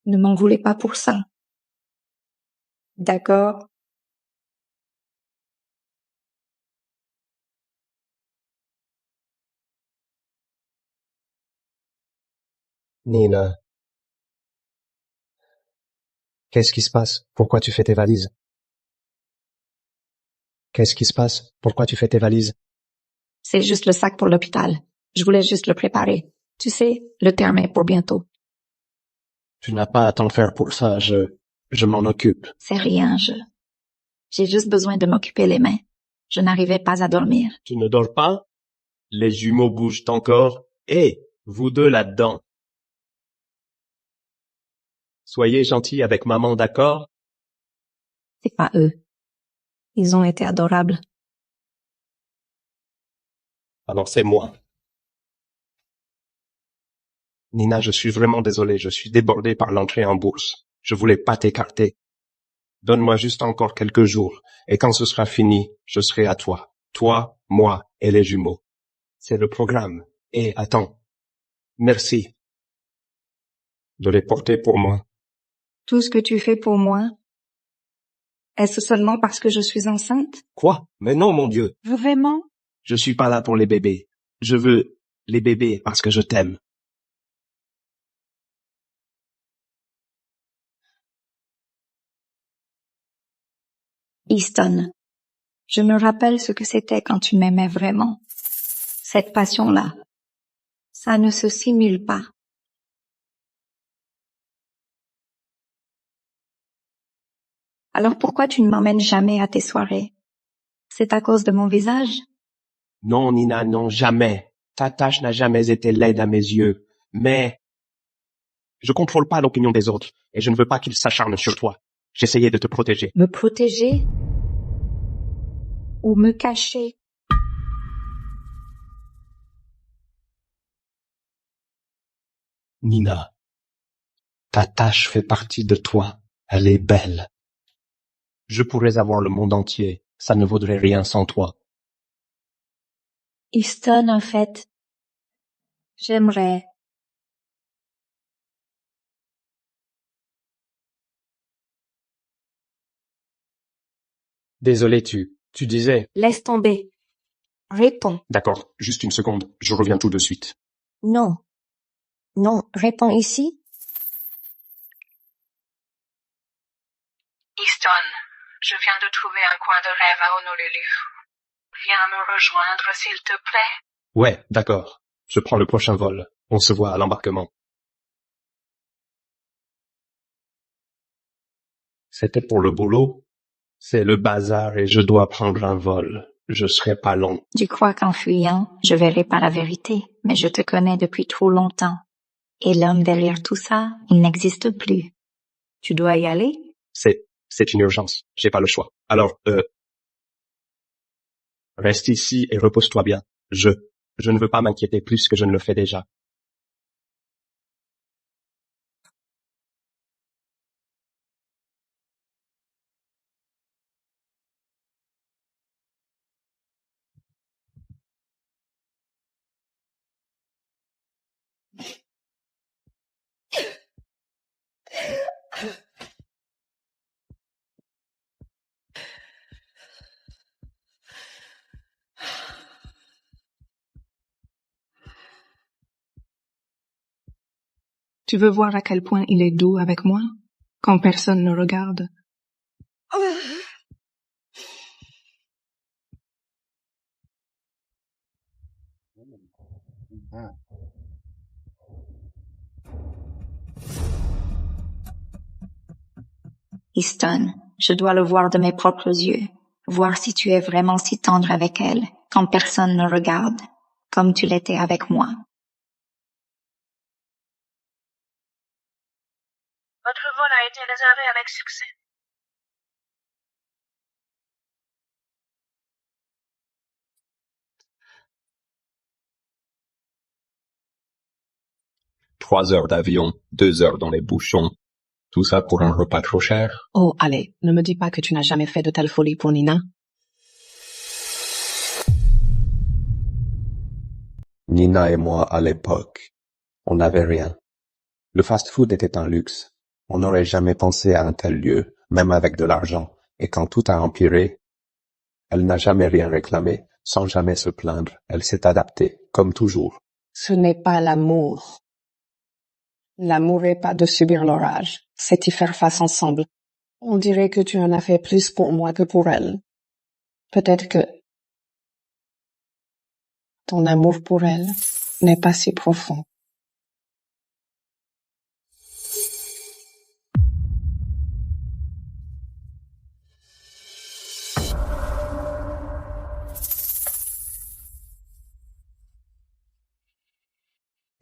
ne m'en voulez pas pour ça. D'accord? Nina. Qu'est-ce qui se passe? Pourquoi tu fais tes valises? Qu'est-ce qui se passe? Pourquoi tu fais tes valises? C'est juste le sac pour l'hôpital. Je voulais juste le préparer. Tu sais, le terme est pour bientôt. Tu n'as pas à t'en faire pour ça, je m'en occupe. C'est rien, j'ai juste besoin de m'occuper les mains. Je n'arrivais pas à dormir. Tu ne dors pas? Les jumeaux bougent encore. Hé, vous deux là-dedans. Soyez gentils avec maman, d'accord? C'est pas eux. Ils ont été adorables. Alors c'est moi. Nina, je suis vraiment désolé, je suis débordé par l'entrée en bourse. Je voulais pas t'écarter. Donne-moi juste encore quelques jours, et quand ce sera fini, je serai à toi. Toi, moi et les jumeaux. C'est le programme. Et attends. Merci de les porter pour moi. Tout ce que tu fais pour moi, est-ce seulement parce que je suis enceinte? Quoi? Mais non, mon Dieu. Vraiment? Je suis pas là pour les bébés. Je veux les bébés parce que je t'aime. Easton, je me rappelle ce que c'était quand tu m'aimais vraiment. Cette passion-là, ça ne se simule pas. Alors pourquoi tu ne m'emmènes jamais à tes soirées? C'est à cause de mon visage? Non, Nina, non, jamais. Ta tâche n'a jamais été laide à mes yeux. Mais je contrôle pas l'opinion des autres, et je ne veux pas qu'ils s'acharnent sur toi. J'essayais de te protéger. Me protéger? Ou me cacher? Nina, ta tâche fait partie de toi. Elle est belle. Je pourrais avoir le monde entier. Ça ne vaudrait rien sans toi. Easton, en fait, j'aimerais. Désolé, tu disais... Laisse tomber. Réponds. D'accord, juste une seconde. Je reviens tout de suite. Non. Non, réponds ici. Easton, je viens de trouver un coin de rêve à Honolulu. Viens me rejoindre, s'il te plaît. Ouais, d'accord. Je prends le prochain vol. On se voit à l'embarquement. C'était pour le boulot? C'est le bazar et je dois prendre un vol. Je serai pas long. Tu crois qu'en fuyant, je verrai pas la vérité, mais je te connais depuis trop longtemps. Et l'homme derrière tout ça, il n'existe plus. Tu dois y aller? C'est une urgence. J'ai pas le choix. Alors, reste ici et repose-toi bien. Je ne veux pas m'inquiéter plus que je ne le fais déjà. Tu veux voir à quel point il est doux avec moi, quand personne ne regarde? Easton, je dois le voir de mes propres yeux, voir si tu es vraiment si tendre avec elle, quand personne ne regarde, comme tu l'étais avec moi. Votre vol a été réservé avec succès. Trois heures d'avion, 2 heures dans les bouchons. Tout ça pour un repas trop cher. Oh, allez, ne me dis pas que tu n'as jamais fait de telle folie pour Nina. Nina et moi, à l'époque, on n'avait rien. Le fast-food était un luxe. On n'aurait jamais pensé à un tel lieu, même avec de l'argent. Et quand tout a empiré, elle n'a jamais rien réclamé, sans jamais se plaindre. Elle s'est adaptée, comme toujours. Ce n'est pas l'amour. L'amour n'est pas de subir l'orage, c'est y faire face ensemble. On dirait que tu en as fait plus pour moi que pour elle. Peut-être que ton amour pour elle n'est pas si profond.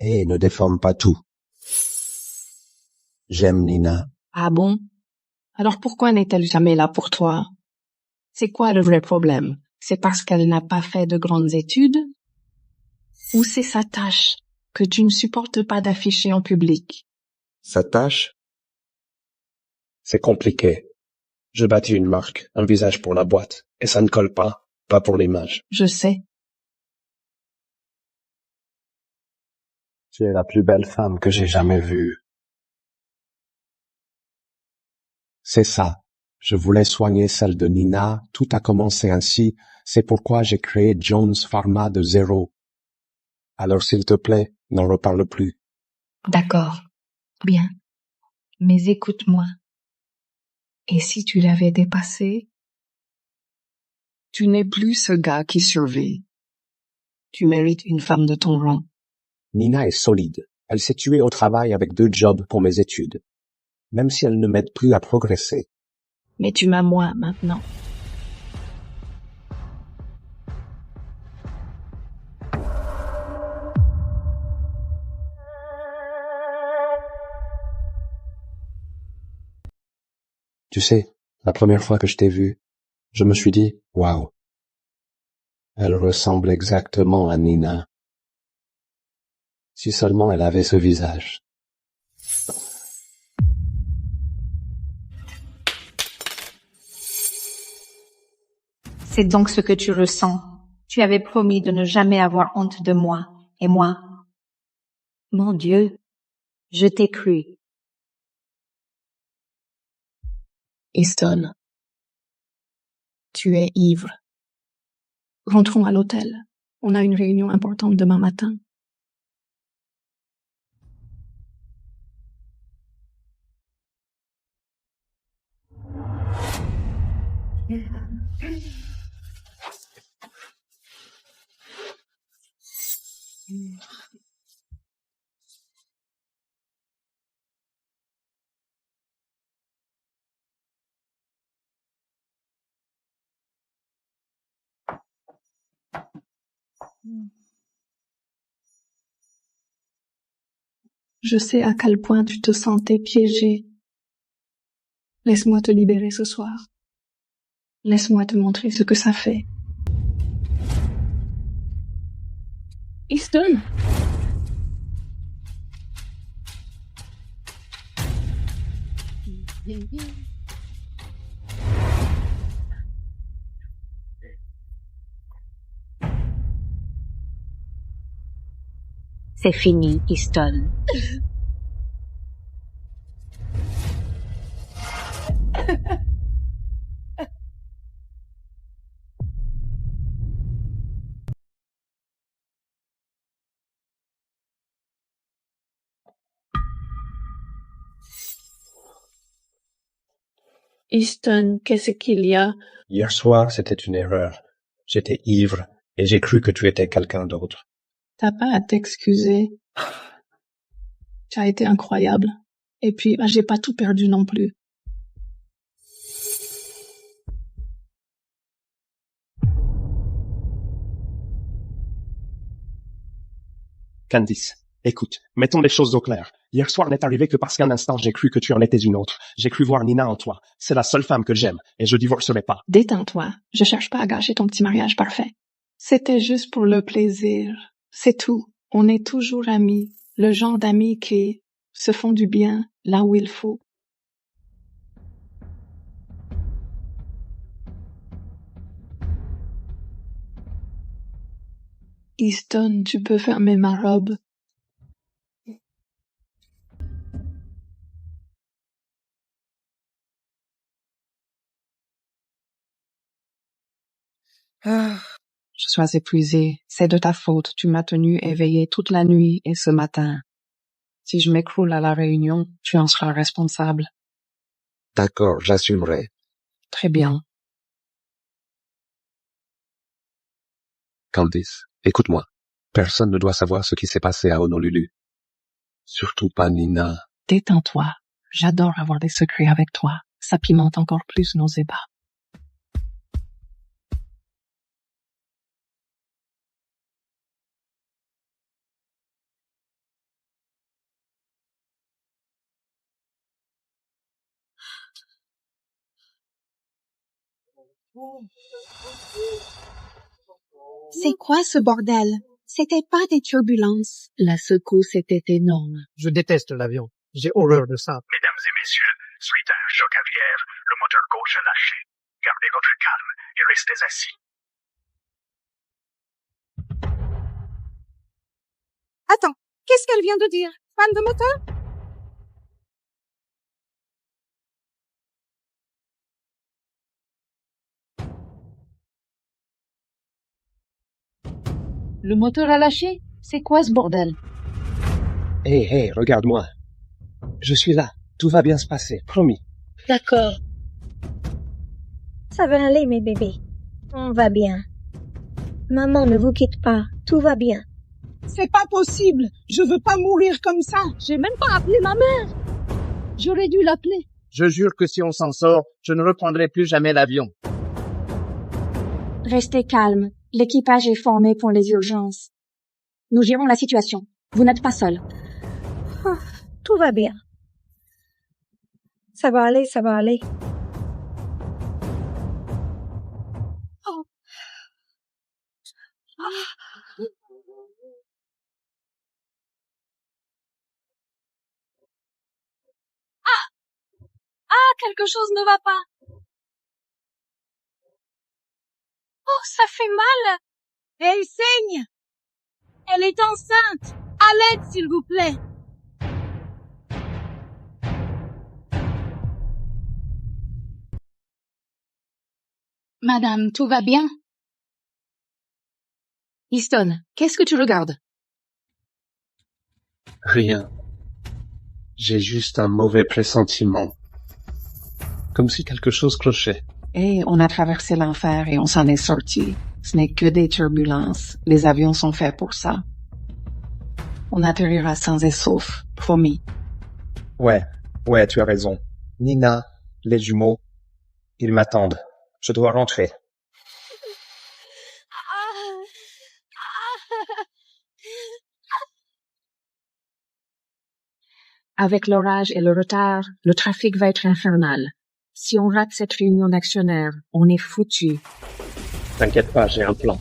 Hé, ne déforme pas tout. J'aime Nina. Ah bon? Alors pourquoi n'est-elle jamais là pour toi? C'est quoi le vrai problème? C'est parce qu'elle n'a pas fait de grandes études? Ou c'est sa tâche que tu ne supportes pas d'afficher en public? Sa tâche? C'est compliqué. Je bâtis une marque, un visage pour la boîte, et ça ne colle pas pour l'image. Je sais. Tu es la plus belle femme que j'ai jamais vue. C'est ça. Je voulais soigner celle de Nina. Tout a commencé ainsi. C'est pourquoi j'ai créé Jones Pharma de zéro. Alors s'il te plaît, n'en reparle plus. D'accord. Bien. Mais écoute-moi. Et si tu l'avais dépassé? Tu n'es plus ce gars qui survit. Tu mérites une femme de ton rang. Nina est solide. Elle s'est tuée au travail avec 2 jobs pour mes études. Même si elle ne m'aide plus à progresser. Mais tu m'as moi maintenant. Tu sais, la première fois que je t'ai vue, je me suis dit, waouh. Elle ressemble exactement à Nina. Si seulement elle avait ce visage. C'est donc ce que tu ressens. Tu avais promis de ne jamais avoir honte de moi. Et moi? Mon Dieu, je t'ai cru. Easton, tu es ivre. Rentrons à l'hôtel. On a une réunion importante demain matin. Je sais à quel point tu te sentais piégé. Laisse-moi te libérer ce soir. Laisse-moi te montrer ce que ça fait. Easton! C'est fini, Easton. Easton, qu'est-ce qu'il y a? Hier soir, c'était une erreur. J'étais ivre, et j'ai cru que tu étais quelqu'un d'autre. T'as pas à t'excuser. Tu as été incroyable. Et puis, j'ai pas tout perdu non plus. Candice, écoute, mettons les choses au clair. Hier soir n'est arrivé que parce qu'un instant j'ai cru que tu en étais une autre. J'ai cru voir Nina en toi. C'est la seule femme que j'aime, et je divorcerai pas. Détends-toi. Je cherche pas à gâcher ton petit mariage parfait. C'était juste pour le plaisir. C'est tout. On est toujours amis. Le genre d'amis qui se font du bien là où il faut. Easton, tu peux fermer ma robe. Je suis épuisée. C'est de ta faute. Tu m'as tenue éveillée toute la nuit et ce matin. Si je m'écroule à la réunion, tu en seras responsable. D'accord, j'assumerai. Très bien. Candice, écoute-moi. Personne ne doit savoir ce qui s'est passé à Honolulu. Surtout pas Nina. Détends-toi. J'adore avoir des secrets avec toi. Ça pimente encore plus nos ébats. C'est quoi ce bordel? C'était pas des turbulences. La secousse était énorme. Je déteste l'avion. J'ai horreur de ça. Mesdames et messieurs, suite à un choc aviaire, le moteur gauche a lâché. Gardez votre calme et restez assis. Attends, qu'est-ce qu'elle vient de dire? Panne de moteur? Le moteur a lâché? C'est quoi ce bordel? Hé, regarde-moi. Je suis là. Tout va bien se passer, promis. D'accord. Ça va aller, mes bébés. On va bien. Maman, ne vous quitte pas. Tout va bien. C'est pas possible. Je veux pas mourir comme ça. J'ai même pas appelé ma mère. J'aurais dû l'appeler. Je jure que si on s'en sort, je ne reprendrai plus jamais l'avion. Restez calme. L'équipage est formé pour les urgences. Nous gérons la situation. Vous n'êtes pas seul. Oh, tout va bien. Ça va aller, ça va aller. Oh. Quelque chose ne va pas. Oh, ça fait mal. Elle saigne. Elle est enceinte. À l'aide, s'il vous plaît. Madame, tout va bien? Easton, qu'est-ce que tu regardes? Rien. J'ai juste un mauvais pressentiment. Comme si quelque chose clochait. Et on a traversé l'enfer et on s'en est sorti. Ce n'est que des turbulences. Les avions sont faits pour ça. On atterrira sans et sauf, promis. Ouais, tu as raison. Nina, les jumeaux, ils m'attendent. Je dois rentrer. Avec l'orage et le retard, le trafic va être infernal. Si on rate cette réunion d'actionnaires, on est foutu. T'inquiète pas, j'ai un plan.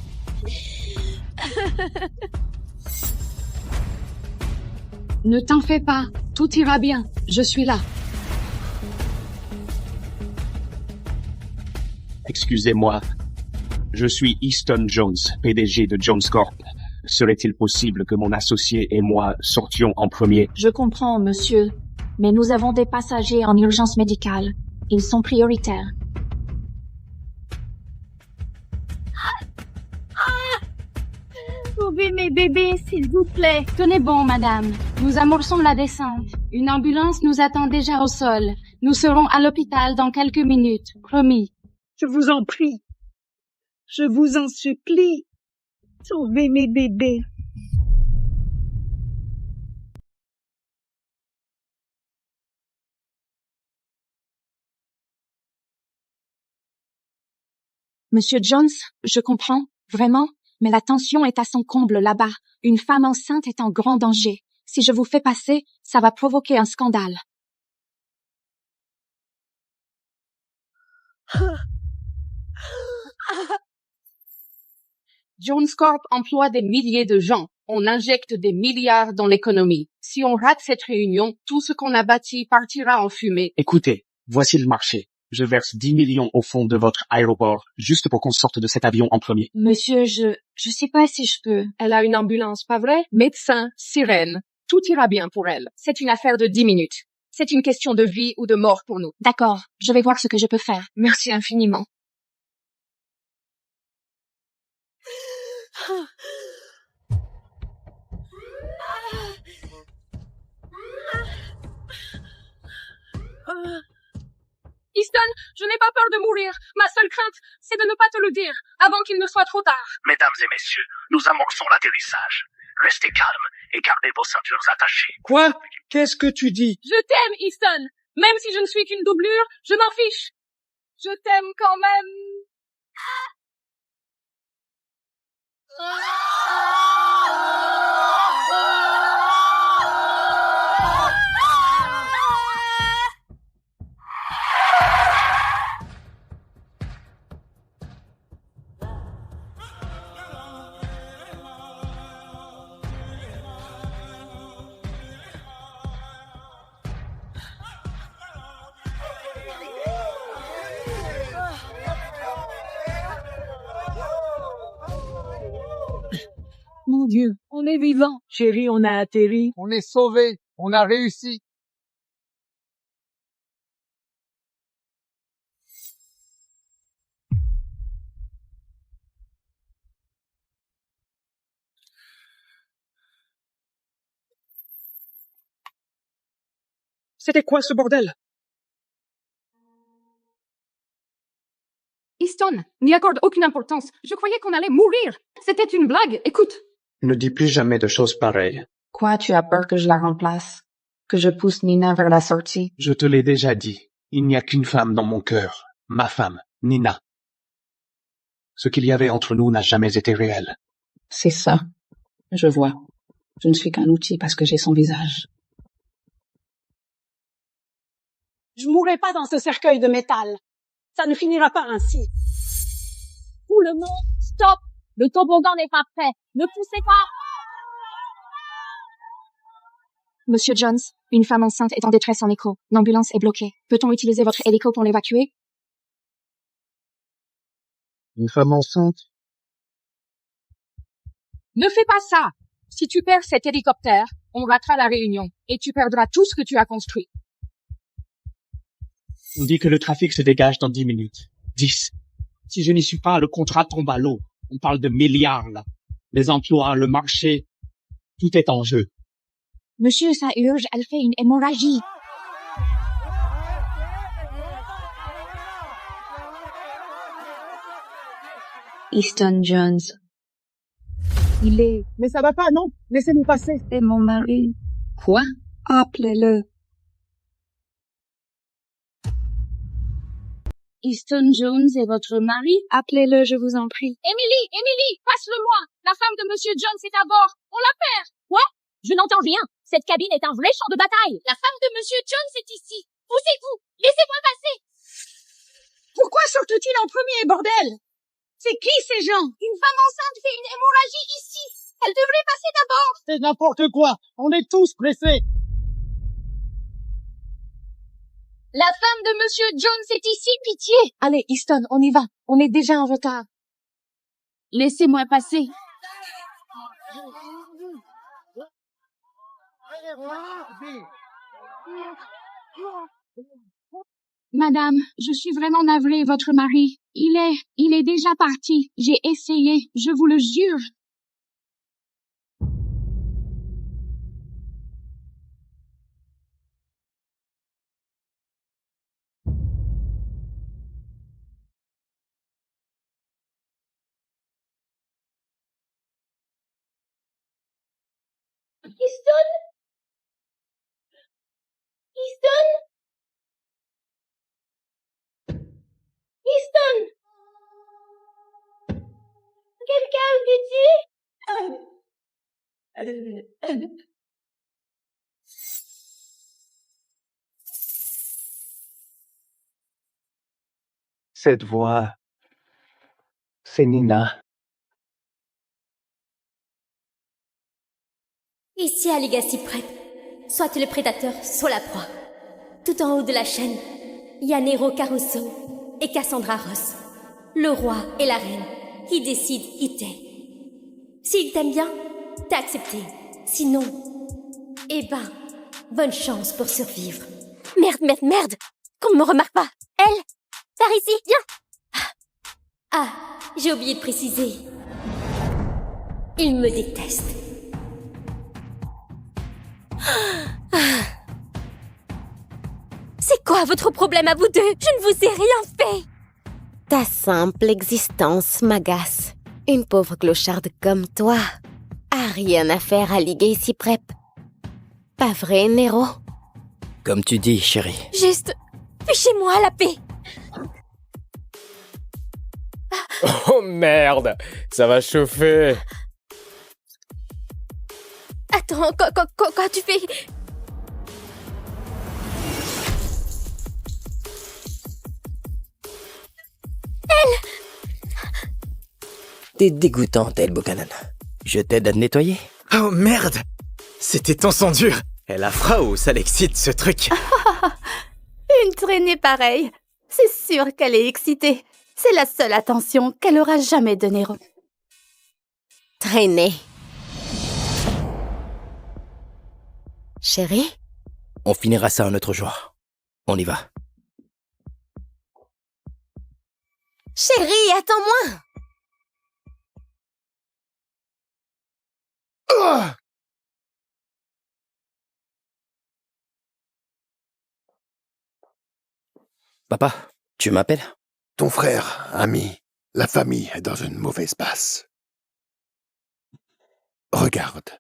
Ne t'en fais pas, tout ira bien, je suis là. Excusez-moi. Je suis Easton Jones, PDG de Jones Corp. Serait-il possible que mon associé et moi sortions en premier? Je comprends, monsieur, mais nous avons des passagers en urgence médicale. Ils sont prioritaires. Sauvez mes bébés, s'il vous plaît. Tenez bon, madame. Nous amorçons la descente. Une ambulance nous attend déjà au sol. Nous serons à l'hôpital dans quelques minutes, promis. Je vous en prie. Je vous en supplie. Sauvez mes bébés. Monsieur Jones, je comprends, vraiment, mais la tension est à son comble là-bas. Une femme enceinte est en grand danger. Si je vous fais passer, ça va provoquer un scandale. Jones Corp emploie des milliers de gens. On injecte des milliards dans l'économie. Si on rate cette réunion, tout ce qu'on a bâti partira en fumée. Écoutez, voici le marché. Je verse 10 millions au fond de votre aéroport, juste pour qu'on sorte de cet avion en premier. Monsieur, je sais pas si je peux. Elle a une ambulance, pas vrai? Médecin, sirène. Tout ira bien pour elle. C'est une affaire de 10 minutes. C'est une question de vie ou de mort pour nous. D'accord, je vais voir ce que je peux faire. Merci infiniment. Easton, je n'ai pas peur de mourir. Ma seule crainte, c'est de ne pas te le dire, avant qu'il ne soit trop tard. Mesdames et messieurs, nous amorçons l'atterrissage. Restez calmes et gardez vos ceintures attachées. Quoi? Qu'est-ce que tu dis? Je t'aime, Easton. Même si je ne suis qu'une doublure, je m'en fiche. Je t'aime quand même. Dieu, on est vivant. Chérie, on a atterri. On est sauvés. On a réussi. C'était quoi ce bordel? Easton, n'y accorde aucune importance. Je croyais qu'on allait mourir. C'était une blague. Écoute. Ne dis plus jamais de choses pareilles. Quoi, tu as peur que je la remplace? Que je pousse Nina vers la sortie? Je te l'ai déjà dit. Il n'y a qu'une femme dans mon cœur. Ma femme, Nina. Ce qu'il y avait entre nous n'a jamais été réel. C'est ça. Je vois. Je ne suis qu'un outil parce que j'ai son visage. Je mourrai pas dans ce cercueil de métal. Ça ne finira pas ainsi. Tout le monde, stop! Le toboggan n'est pas prêt. Ne poussez pas! Monsieur Jones, une femme enceinte est en détresse en écho. L'ambulance est bloquée. Peut-on utiliser votre hélico pour l'évacuer? Une femme enceinte? Ne fais pas ça! Si tu perds cet hélicoptère, on ratera la réunion et tu perdras tout ce que tu as construit. On dit que le trafic se dégage dans 10 minutes. 10. Si je n'y suis pas, le contrat tombe à l'eau. On parle de milliards, là. Les emplois, le marché, tout est en jeu. Monsieur, ça urge, elle fait une hémorragie. Easton Jones. Il est... Mais ça va pas, non? Laissez-nous passer. C'est mon mari. Quoi? Appelez-le. Easton Jones est votre mari? Appelez-le, je vous en prie. Emily, passe-le-moi! La femme de Monsieur Jones est à bord! On la perd! Quoi? Je n'entends rien! Cette cabine est un vrai champ de bataille! La femme de Monsieur Jones est ici! Poussez-vous! Laissez-moi passer! Pourquoi sortent-ils en premier, bordel? C'est qui ces gens? Une femme enceinte fait une hémorragie ici! Elle devrait passer d'abord! C'est n'importe quoi! On est tous pressés! La femme de Monsieur Jones est ici, pitié! Allez, Easton, on y va. On est déjà en retard. Laissez-moi passer. Madame, je suis vraiment navrée, votre mari. Il est déjà parti. J'ai essayé, je vous le jure. Easton? Easton? Easton? Quelqu'un a pitié? Cette voix, c'est Nina. Ici à Legacy Prep, soit le prédateur, soit la proie. Tout en haut de la chaîne, il y a Nero Caruso et Cassandra Ross, le roi et la reine, qui décident qui t'es. S'ils t'aiment bien, t'as accepté. Sinon, eh ben, bonne chance pour survivre. Merde, qu'on ne me remarque pas. Elle, par ici, viens. Ah, j'ai oublié de préciser. Il me déteste. C'est quoi votre problème à vous deux? Je ne vous ai rien fait. Ta simple existence m'agace. Une pauvre clocharde comme toi a rien à faire à Legacy Prep. Pas vrai, Nero? Comme tu dis, chérie. Juste, fichez-moi la paix. Oh merde, ça va chauffer. Attends, quoi tu fais? Elle! T'es dégoûtante, elle, Buchanan. Je t'aide à te nettoyer? Oh merde! C'était ton sang dur! Elle a froid ou ça l'excite, ce truc? Une traînée pareille. C'est sûr qu'elle est excitée. C'est la seule attention qu'elle aura jamais de Nero. Traîner. Chérie? On finira ça un autre jour. On y va. Chérie, attends-moi! Papa, tu m'appelles? Ton frère, ami, la famille est dans une mauvaise passe. Regarde.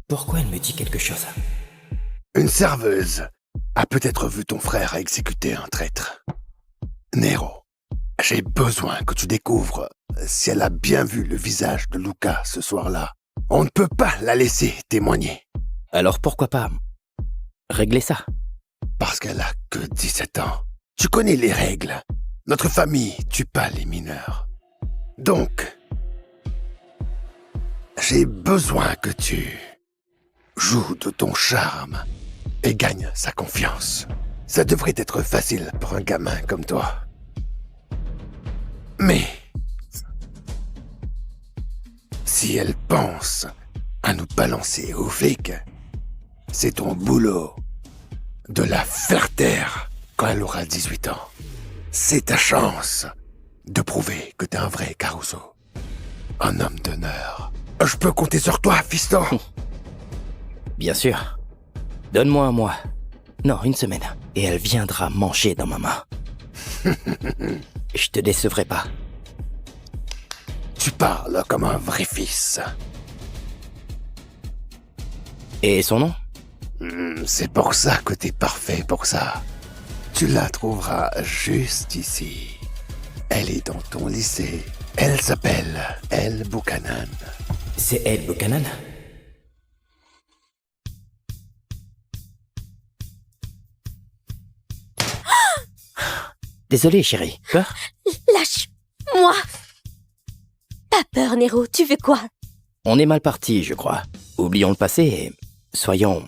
Pourquoi elle me dit quelque chose? Une serveuse a peut-être vu ton frère exécuter un traître. Nero, j'ai besoin que tu découvres si elle a bien vu le visage de Luca ce soir-là. On ne peut pas la laisser témoigner. Alors pourquoi pas régler ça? Parce qu'elle a que 17 ans. Tu connais les règles. Notre famille tue pas les mineurs. Donc, j'ai besoin que tu joues de ton charme et gagne sa confiance. Ça devrait être facile pour un gamin comme toi. Mais si elle pense à nous balancer aux flics, c'est ton boulot de la faire taire quand elle aura 18 ans. C'est ta chance de prouver que t'es un vrai Caruso. Un homme d'honneur. Je peux compter sur toi, fiston. Bien sûr. Donne-moi un mois. Non, une semaine. Et elle viendra manger dans ma main. Je te décevrai pas. Tu parles comme un vrai fils. Et son nom? C'est pour ça que t'es parfait pour ça. Tu la trouveras juste ici. Elle est dans ton lycée. Elle s'appelle Elle Buchanan. C'est Elle Buchanan? Désolé, chérie. Peur? Lâche-moi! Pas peur, Nero, tu veux quoi? On est mal parti, je crois. Oublions le passé et soyons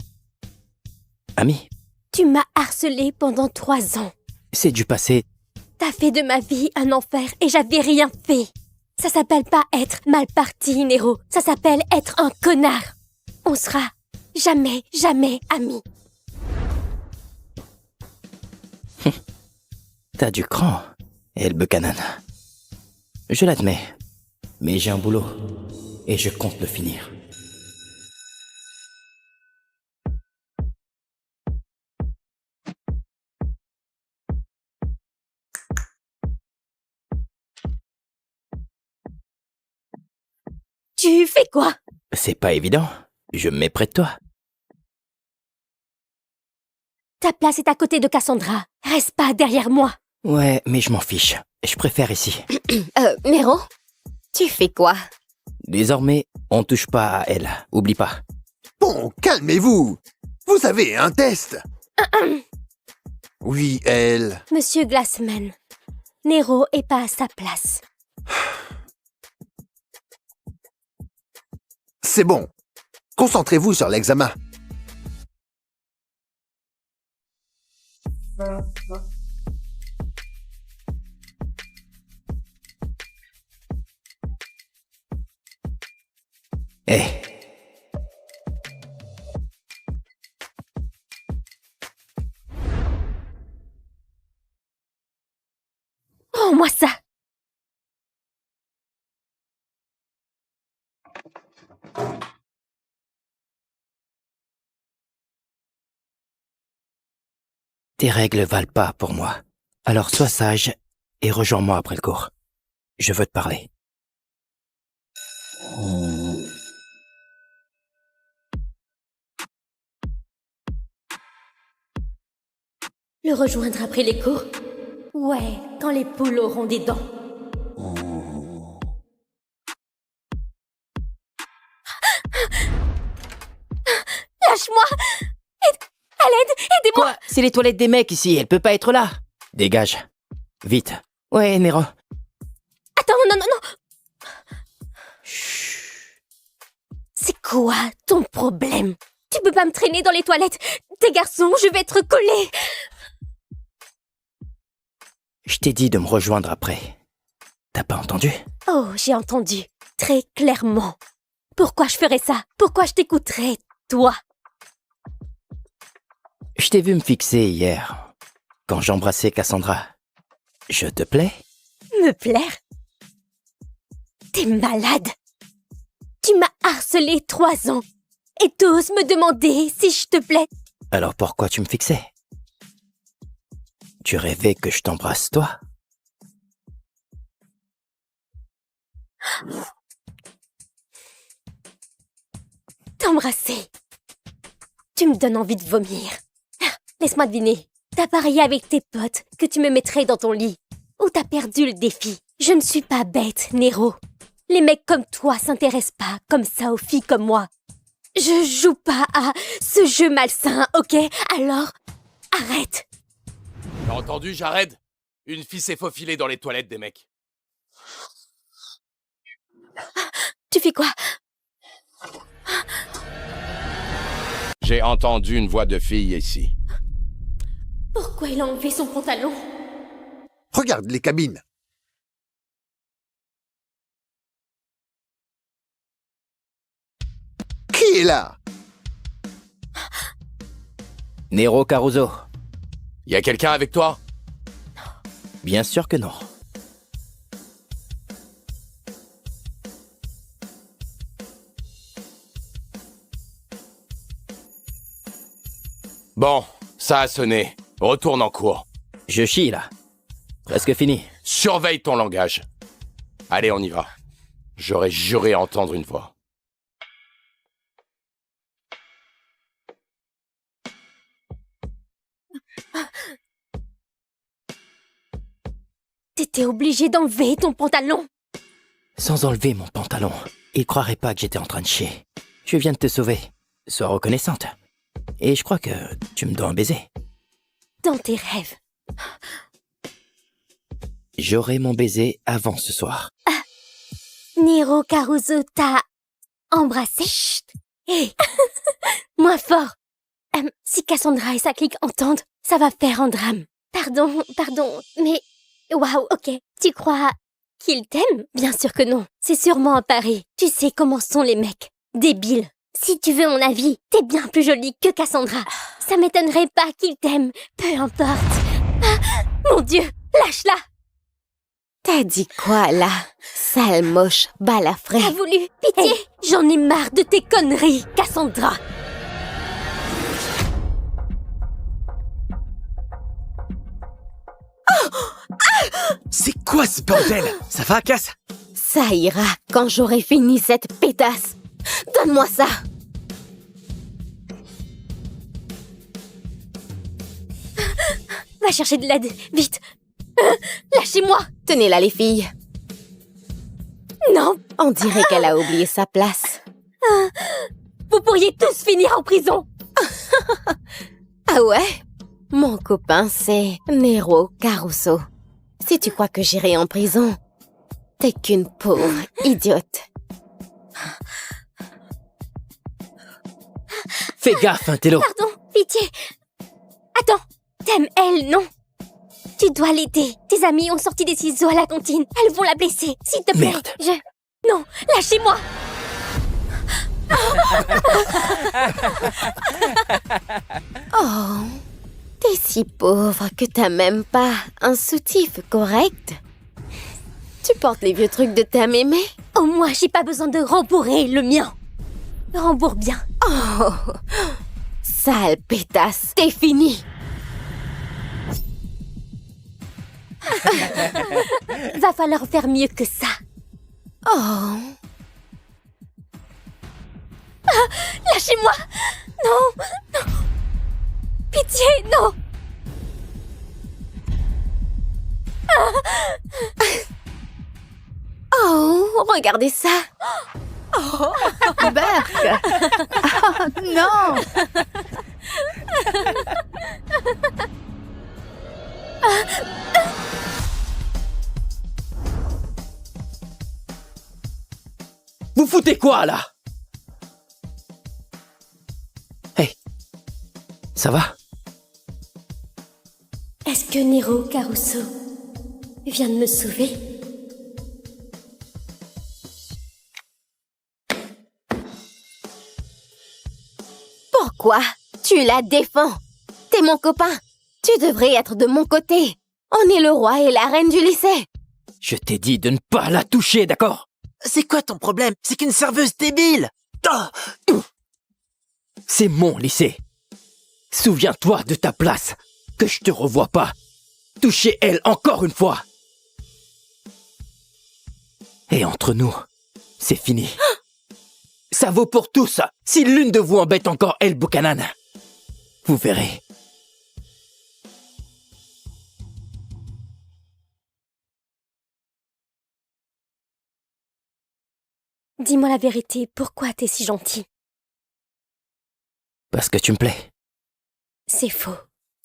amis. Tu m'as harcelé pendant 3 ans. C'est du passé. T'as fait de ma vie un enfer et j'avais rien fait. Ça s'appelle pas être mal parti, Nero. Ça s'appelle être un connard. On sera jamais, jamais amis. T'as du cran, Elle Buchanan. Je l'admets, mais j'ai un boulot et je compte le finir. Tu fais quoi? C'est pas évident. Je me mets près de toi. Ta place est à côté de Cassandra. Reste pas derrière moi. Ouais, mais je m'en fiche. Je préfère ici. Nero, tu fais quoi? Désormais, on touche pas à elle. Oublie pas. Bon, calmez-vous. Vous avez un test. Oui, elle. Monsieur Glassman, Nero est pas à sa place. C'est bon. Concentrez-vous sur l'examen. Hé. Rends-moi ça. Tes règles valent pas pour moi. Alors sois sage et rejoins-moi après le cours. Je veux te parler. Le rejoindre après les cours? Ouais, quand les poules auront des dents. Lâche-moi! À l'aide! Aidez-moi! Quoi? C'est les toilettes des mecs ici, elle peut pas être là. Dégage. Vite. Ouais, Nero. Attends, non. C'est quoi ton problème? Tu peux pas me traîner dans les toilettes. Tes garçons, je vais être collée. Je t'ai dit de me rejoindre après. T'as pas entendu? Oh, j'ai entendu. Très clairement. Pourquoi je ferais ça? Pourquoi je t'écouterais, toi? Je t'ai vu me fixer hier, quand j'embrassais Cassandra. Je te plais? Me plaire? T'es malade. Tu m'as harcelé 3 ans. Et t'oses me demander si je te plais? Alors pourquoi tu me fixais? Tu rêvais que je t'embrasse, toi? T'embrasser. Tu me donnes envie de vomir. Laisse-moi deviner. T'as parié avec tes potes que tu me mettrais dans ton lit. Ou t'as perdu le défi. Je ne suis pas bête, Nero. Les mecs comme toi s'intéressent pas comme ça aux filles comme moi. Je joue pas à ce jeu malsain, ok? Alors, arrête. T'as entendu, Jared? Une fille s'est faufilée dans les toilettes des mecs. Tu fais quoi? J'ai entendu une voix de fille ici. Pourquoi il a enlevé son pantalon? Regarde les cabines. Qui est là? Nero Caruso. Y a quelqu'un avec toi? Bien sûr que non. Bon, ça a sonné. Retourne en cours. Je chie, là. Presque fini. Surveille ton langage. Allez, on y va. J'aurais juré entendre une voix. T'étais obligé d'enlever ton pantalon. Sans enlever mon pantalon, il croirait pas que j'étais en train de chier. Je viens de te sauver. Sois reconnaissante. Et je crois que tu me dois un baiser. Dans tes rêves. J'aurai mon baiser avant ce soir. Nero Caruso t'a embrassé? Chut. Hé. Moins fort. Si Cassandra et sa clique entendent, ça va faire un drame. Pardon, mais... Waouh, ok. Tu crois qu'il t'aime? Bien sûr que non. C'est sûrement un pari. Tu sais comment sont les mecs. Débiles. Si tu veux mon avis, t'es bien plus jolie que Cassandra. Ça m'étonnerait pas qu'il t'aime. Peu importe. Ah, mon Dieu, lâche-la. T'as dit quoi, là? Sale moche, balafré. T'as voulu? Pitié. Hey, j'en ai marre de tes conneries, Cassandra. C'est quoi ce bordel? Ça va, Cass? Ça ira quand j'aurai fini cette pétasse. Donne-moi ça. Va chercher de l'aide, vite. Lâchez-moi. Tenez-la, les filles. Non. On dirait qu'elle a oublié sa place. Vous pourriez tous finir en prison. Ah ouais? Mon copain, c'est Nero Caruso. Si tu crois que j'irai en prison, t'es qu'une pauvre idiote. Fais gaffe, hein, Télo. Pardon, pitié. Attends, t'aimes elle, non? Tu dois l'aider. Tes amis ont sorti des ciseaux à la cantine. Elles vont la blesser. S'il te plaît. Merde. Non, lâchez-moi. Oh, t'es si pauvre que t'as même pas un soutif correct. Tu portes les vieux trucs de ta mémé? Oh, moi, j'ai pas besoin de rembourrer le mien. Rembourre bien. Oh, sale pétasse, t'es fini. Va falloir faire mieux que ça. Oh. Lâchez-moi. Non, non. Pitié, non. Oh, regardez ça. Oh, Berk. Oh, non. Vous foutez quoi, là? Hey, ça va? Est-ce que Nero Caruso vient de me sauver? Quoi? Tu la défends? T'es mon copain. Tu devrais être de mon côté. On est le roi et la reine du lycée. Je t'ai dit de ne pas la toucher, d'accord? C'est quoi ton problème? C'est qu'une serveuse débile. Oh. C'est mon lycée. Souviens-toi de ta place, que je te revois pas. Toucher elle encore une fois. Et entre nous, c'est fini. Ça vaut pour tous. Si l'une de vous embête encore elle, Buchanan, vous verrez. Dis-moi la vérité, pourquoi t'es si gentil? Parce que tu me plais. C'est faux.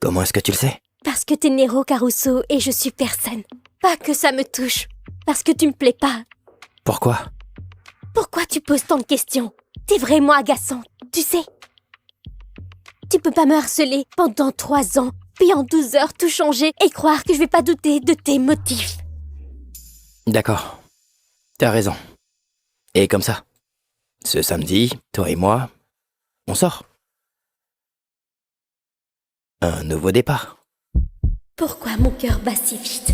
Comment est-ce que tu le sais? Parce que t'es Nero Caruso et je suis personne. Pas que ça me touche. Parce que tu me plais pas. Pourquoi? Pourquoi tu poses tant de questions? T'es vraiment agaçant, tu sais. Tu peux pas me harceler pendant 3 ans, puis en 12 heures tout changer et croire que je vais pas douter de tes motifs. D'accord. T'as raison. Et comme ça, ce samedi, toi et moi, on sort. Un nouveau départ. Pourquoi mon cœur bat si vite?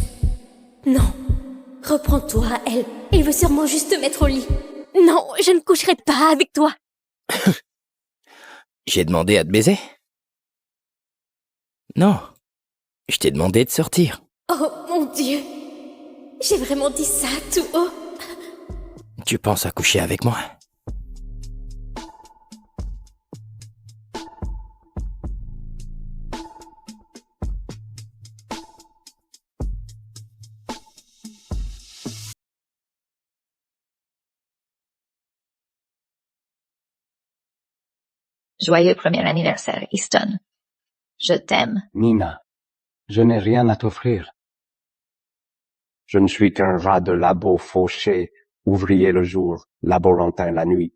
Non. Reprends-toi, elle. Il veut sûrement juste te mettre au lit. Non, je ne coucherai pas avec toi. J'ai demandé à te baiser? Non. Je t'ai demandé de sortir. Oh mon Dieu. J'ai vraiment dit ça tout haut. Tu penses à coucher avec moi? Joyeux premier anniversaire, Easton. Je t'aime. Nina, je n'ai rien à t'offrir. Je ne suis qu'un rat de labo fauché, ouvrier le jour, laborantin la nuit.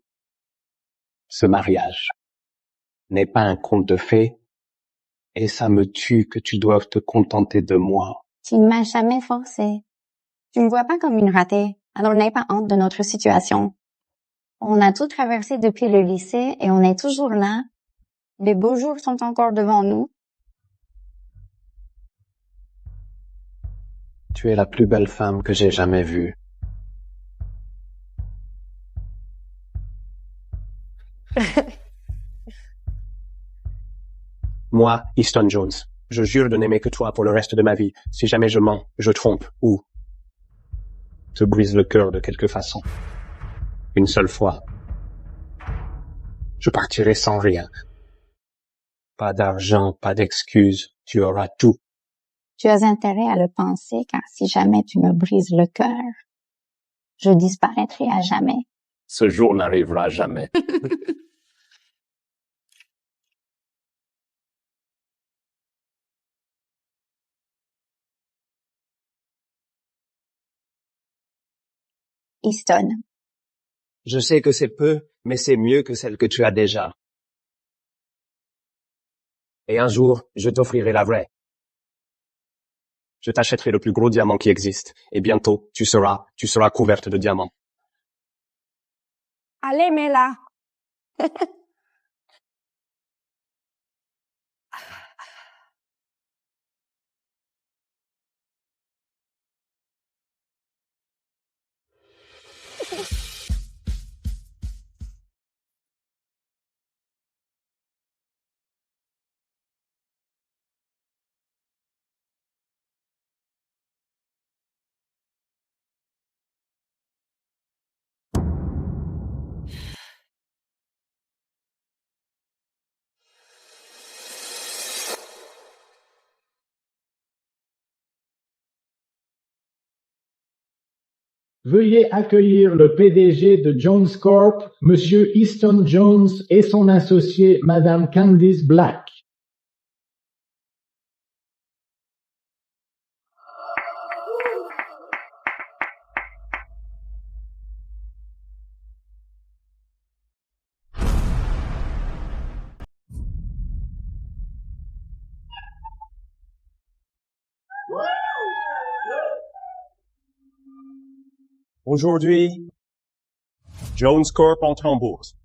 Ce mariage n'est pas un conte de fées, et ça me tue que tu doives te contenter de moi. Tu ne m'as jamais forcé. Tu me vois pas comme une ratée, alors n'aie pas honte de notre situation. On a tout traversé depuis le lycée et on est toujours là. Les beaux jours sont encore devant nous. Tu es la plus belle femme que j'ai jamais vue. Moi, Easton Jones, je jure de n'aimer que toi pour le reste de ma vie. Si jamais je mens, je trompe ou te brise le cœur de quelque façon. Une seule fois. Je partirai sans rien. Pas d'argent, pas d'excuses. Tu auras tout. Tu as intérêt à le penser car si jamais tu me brises le cœur, je disparaîtrai à jamais. Ce jour n'arrivera jamais. Easton. Je sais que c'est peu, mais c'est mieux que celle que tu as déjà. Et un jour, je t'offrirai la vraie. Je t'achèterai le plus gros diamant qui existe. Et bientôt, tu seras couverte de diamants. Allez, Mela. Veuillez accueillir le PDG de Jones Corp, Monsieur Easton Jones et son associé Madame Candice Black. Aujourd'hui, Jones Corp entre en bourse.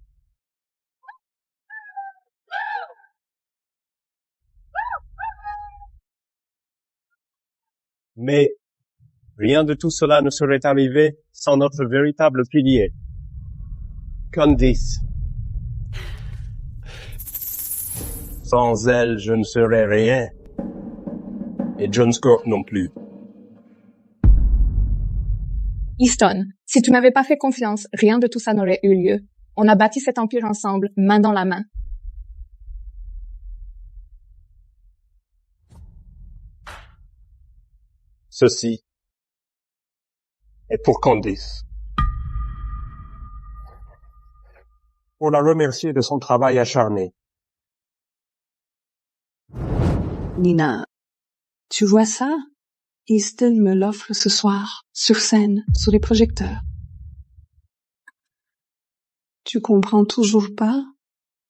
Mais rien de tout cela ne serait arrivé sans notre véritable pilier, Candice. Sans elle, je ne serais rien. Et John Scorp non plus. Easton, si tu m'avais pas fait confiance, rien de tout ça n'aurait eu lieu. On a bâti cet empire ensemble, main dans la main. Ceci est pour Candice. Pour la remercier de son travail acharné. Nina, tu vois ça? Easton me l'offre ce soir, sur scène, sous les projecteurs. Tu comprends toujours pas?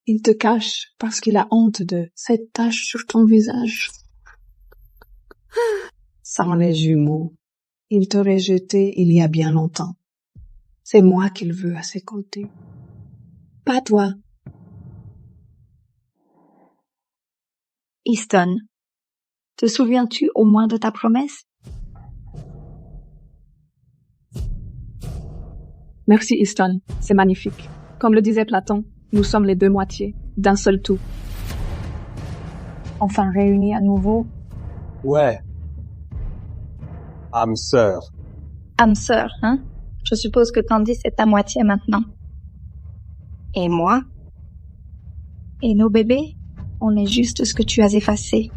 Il te cache parce qu'il a honte de cette tache sur ton visage. Sans les jumeaux, il t'aurait jeté il y a bien longtemps. C'est moi qu'il veut à ses côtés. Pas toi. Easton, te souviens-tu au moins de ta promesse? Merci Easton, c'est magnifique. Comme le disait Platon, nous sommes les deux moitiés d'un seul tout. Enfin réunis à nouveau. Ouais. Âme sœur. Âme sœur, hein? Je suppose que Candice est à moitié maintenant. Et moi? Et nos bébés? On est juste ce que tu as effacé.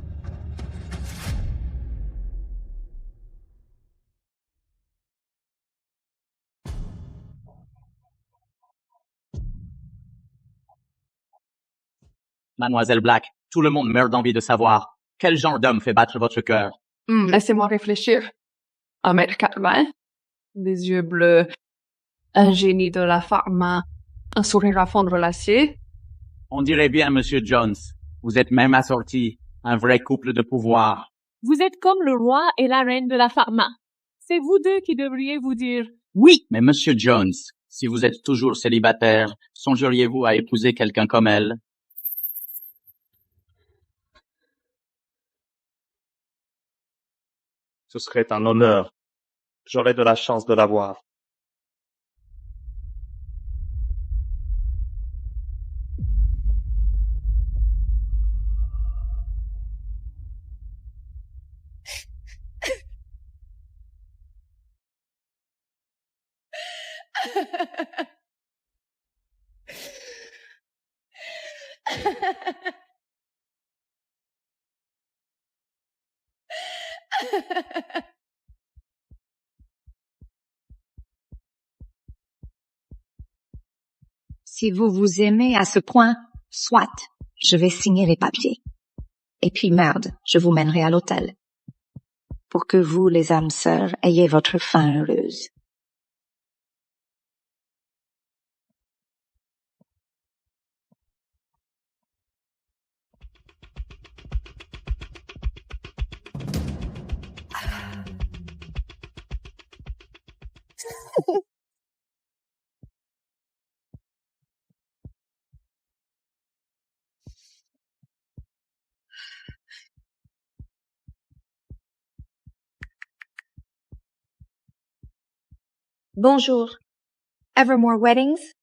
Mademoiselle Black, tout le monde meurt d'envie de savoir. Quel genre d'homme fait battre votre cœur? Laissez-moi réfléchir. 1m80, des yeux bleus, un génie de la pharma, un sourire à fondre l'acier. On dirait bien, Monsieur Jones. Vous êtes même assorti. Un vrai couple de pouvoir. Vous êtes comme le roi et la reine de la pharma. C'est vous deux qui devriez vous dire Oui, mais Monsieur Jones, si vous êtes toujours célibataire, songeriez-vous à épouser quelqu'un comme elle? Ce serait un honneur. J'aurais de la chance de la voir. Si vous vous aimez à ce point, soit, je vais signer les papiers. Et puis merde, je vous mènerai à l'hôtel. Pour que vous, les âmes sœurs, ayez votre fin heureuse. Bonjour. Evermore Weddings?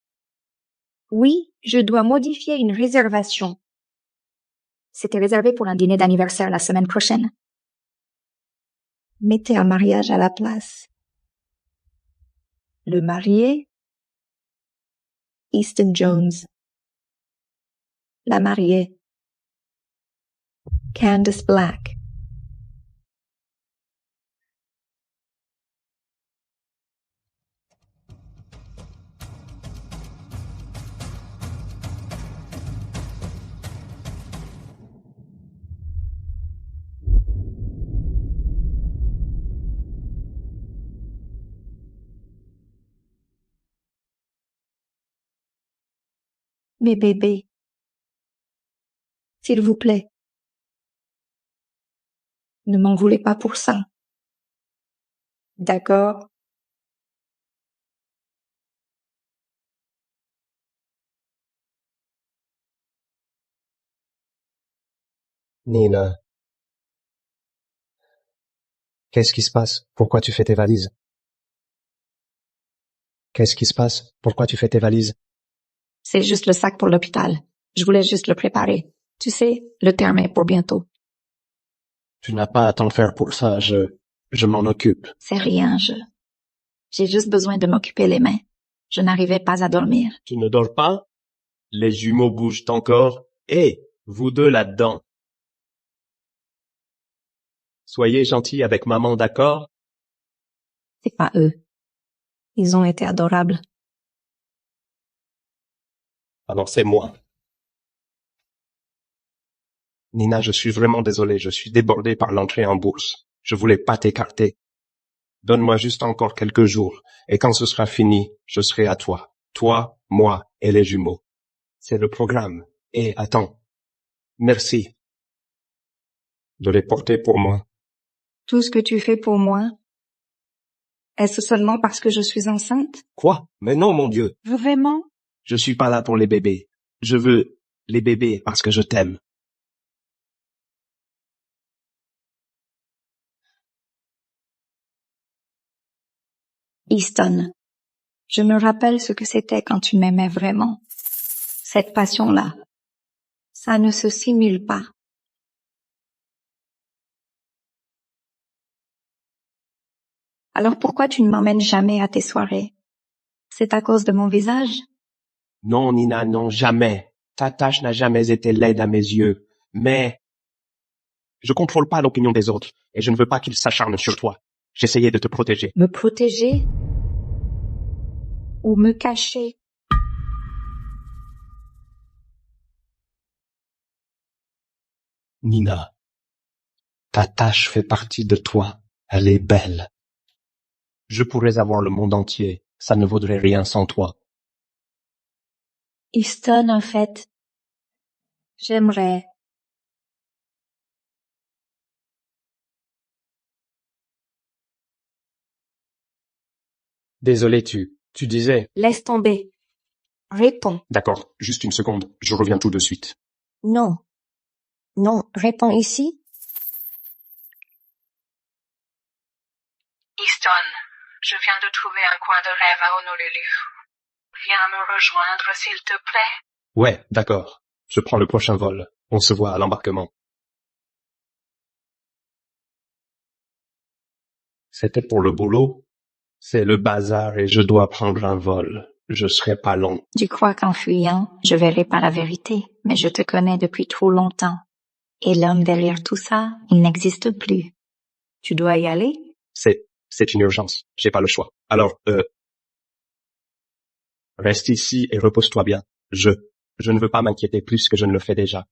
Oui, je dois modifier une réservation. C'était réservé pour un dîner d'anniversaire la semaine prochaine. Mettez un mariage à la place. Le marié? Easton Jones. La mariée? Candice Black. Mes bébés, s'il vous plaît, ne m'en voulez pas pour ça. D'accord? Nina. Qu'est-ce qui se passe? Pourquoi tu fais tes valises? Qu'est-ce qui se passe? Pourquoi tu fais tes valises? C'est juste le sac pour l'hôpital. Je voulais juste le préparer. Tu sais, le terme est pour bientôt. Tu n'as pas à t'en faire pour ça, je m'en occupe. C'est rien, j'ai juste besoin de m'occuper les mains. Je n'arrivais pas à dormir. Tu ne dors pas? Les jumeaux bougent encore. Hé, vous deux là-dedans. Soyez gentils avec maman, d'accord? C'est pas eux. Ils ont été adorables. Alors c'est moi. Nina, je suis vraiment désolé, je suis débordé par l'entrée en bourse. Je voulais pas t'écarter. Donne-moi juste encore quelques jours, et quand ce sera fini, je serai à toi. Toi, moi et les jumeaux. C'est le programme. Et attends. Merci de les porter pour moi. Tout ce que tu fais pour moi, est-ce seulement parce que je suis enceinte? Quoi? Mais non, mon Dieu. Vraiment? Je suis pas là pour les bébés. Je veux les bébés parce que je t'aime. Easton, je me rappelle ce que c'était quand tu m'aimais vraiment. Cette passion-là, ça ne se simule pas. Alors pourquoi tu ne m'emmènes jamais à tes soirées? C'est à cause de mon visage? Non, Nina, non, jamais. Ta tâche n'a jamais été laide à mes yeux. Mais je contrôle pas l'opinion des autres, et je ne veux pas qu'ils s'acharnent sur toi. J'essayais de te protéger. Me protéger? Ou me cacher? Nina, ta tâche fait partie de toi. Elle est belle. Je pourrais avoir le monde entier. Ça ne vaudrait rien sans toi. Easton, en fait, j'aimerais. Désolé, tu disais... Laisse tomber. Réponds. D'accord, juste une seconde. Je reviens tout de suite. Non. Non, réponds ici. Easton, je viens de trouver un coin de rêve à Honolulu. Viens me rejoindre, s'il te plaît. Ouais, d'accord. Je prends le prochain vol. On se voit à l'embarquement. C'était pour le boulot? C'est le bazar et je dois prendre un vol. Je serai pas long. Tu crois qu'en fuyant, je verrai pas la vérité, mais je te connais depuis trop longtemps. Et l'homme derrière tout ça, il n'existe plus. Tu dois y aller? C'est une urgence. J'ai pas le choix. Alors, reste ici et repose-toi bien. Je ne veux pas m'inquiéter plus que je ne le fais déjà.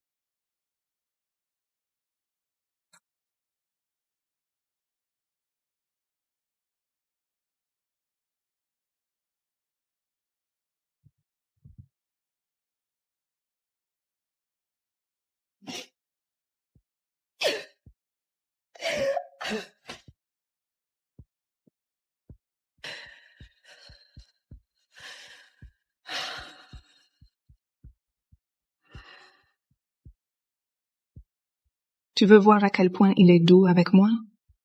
Tu veux voir à quel point il est doux avec moi,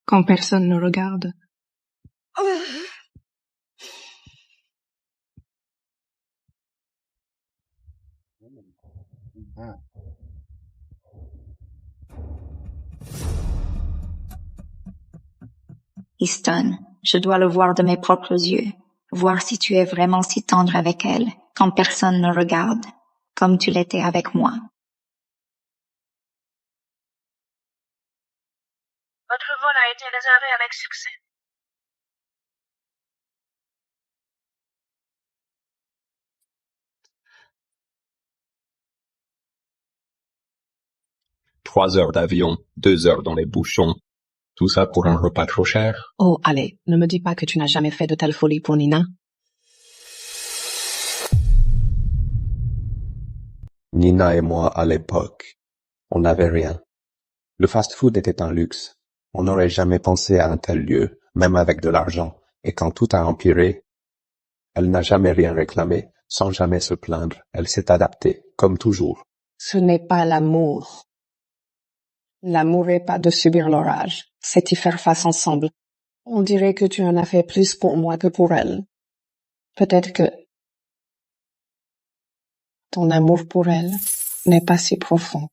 quand personne ne regarde? Easton, je dois le voir de mes propres yeux, voir si tu es vraiment si tendre avec elle, quand personne ne regarde, comme tu l'étais avec moi. Votre vol a été réservé avec succès. Trois heures d'avion, 2 heures dans les bouchons. Tout ça pour un repas trop cher. Oh, allez, ne me dis pas que tu n'as jamais fait de telle folie pour Nina. Nina et moi, à l'époque, on n'avait rien. Le fast-food était un luxe. On n'aurait jamais pensé à un tel lieu, même avec de l'argent. Et quand tout a empiré, elle n'a jamais rien réclamé, sans jamais se plaindre. Elle s'est adaptée, comme toujours. Ce n'est pas l'amour. L'amour est pas de subir l'orage, c'est y faire face ensemble. On dirait que tu en as fait plus pour moi que pour elle. Peut-être que ton amour pour elle n'est pas si profond.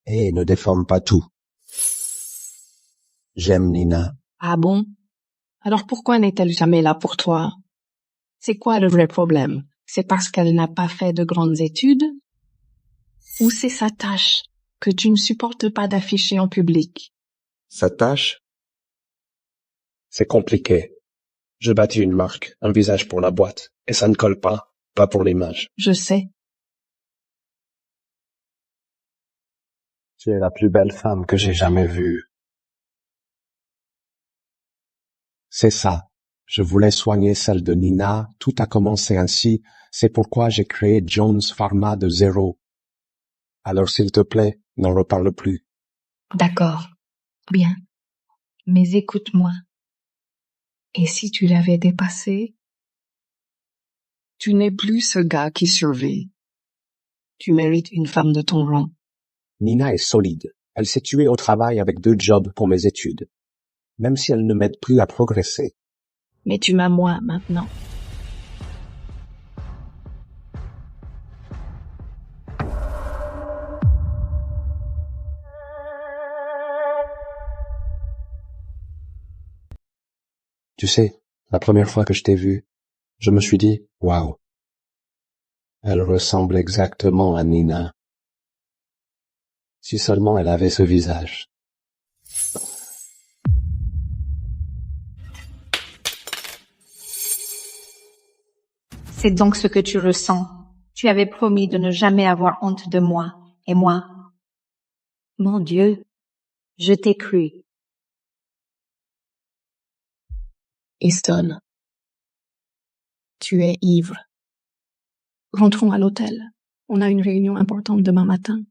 Et ne déforme pas tout. J'aime Nina. Ah bon? Alors pourquoi n'est-elle jamais là pour toi? C'est quoi le vrai problème? C'est parce qu'elle n'a pas fait de grandes études? Ou c'est sa tâche que tu ne supportes pas d'afficher en public? Sa tâche? C'est compliqué. Je bâtis une marque, un visage pour la boîte, et ça ne colle pas pour l'image. Je sais. Tu es la plus belle femme que j'ai jamais vue. C'est ça. Je voulais soigner celle de Nina. Tout a commencé ainsi. C'est pourquoi j'ai créé Jones Pharma de zéro. Alors s'il te plaît, n'en reparle plus. D'accord. Bien. Mais écoute-moi. Et si tu l'avais dépassé? Tu n'es plus ce gars qui survit. Tu mérites une femme de ton rang. Nina est solide. Elle s'est tuée au travail avec 2 jobs pour mes études. Même si elle ne m'aide plus à progresser. Mais tu m'as moi maintenant. Tu sais, la première fois que je t'ai vue, je me suis dit, waouh. Elle ressemble exactement à Nina. Si seulement elle avait ce visage. C'est donc ce que tu ressens. Tu avais promis de ne jamais avoir honte de moi. Et moi? Mon Dieu, je t'ai cru. Easton, tu es ivre. Rentrons à l'hôtel. On a une réunion importante demain matin.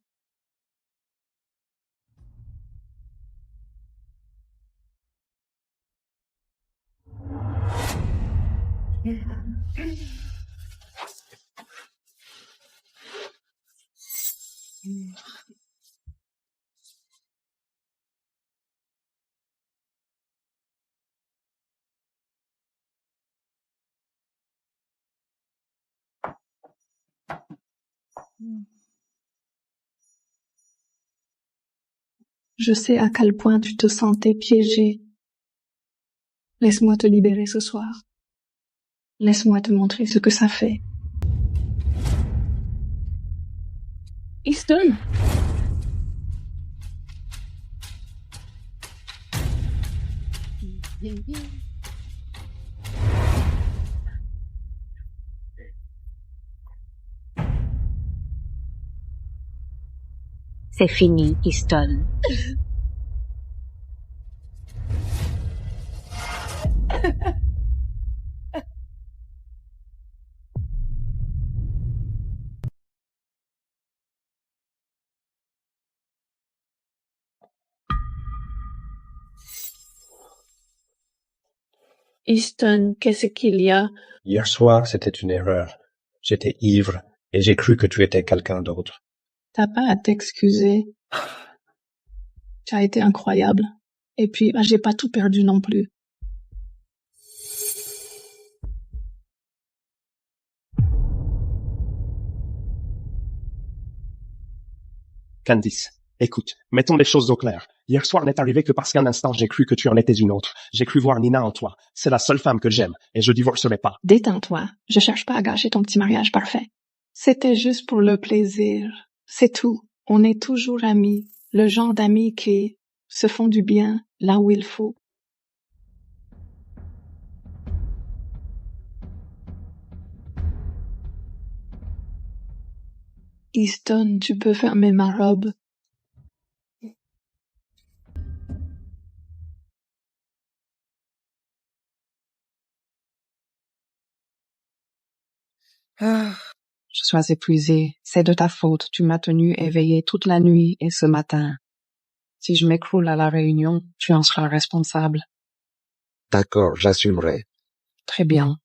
Je sais à quel point tu te sentais piégé. Laisse-moi te libérer ce soir. Laisse-moi te montrer ce que ça fait. Easton! C'est fini, Easton. Easton, qu'est-ce qu'il y a? Hier soir, c'était une erreur. J'étais ivre, et j'ai cru que tu étais quelqu'un d'autre. T'as pas à t'excuser. Tu as été incroyable. Et puis, j'ai pas tout perdu non plus. Candice, écoute, mettons les choses au clair. Hier soir n'est arrivé que parce qu'un instant j'ai cru que tu en étais une autre. J'ai cru voir Nina en toi. C'est la seule femme que j'aime, et je divorcerai pas. Détends-toi. Je cherche pas à gâcher ton petit mariage parfait. C'était juste pour le plaisir. C'est tout. On est toujours amis. Le genre d'amis qui se font du bien là où il faut. Easton, tu peux fermer ma robe. Je suis épuisée. C'est de ta faute. Tu m'as tenue éveillée toute la nuit et ce matin. Si je m'écroule à la réunion, tu en seras responsable. D'accord, j'assumerai. Très bien.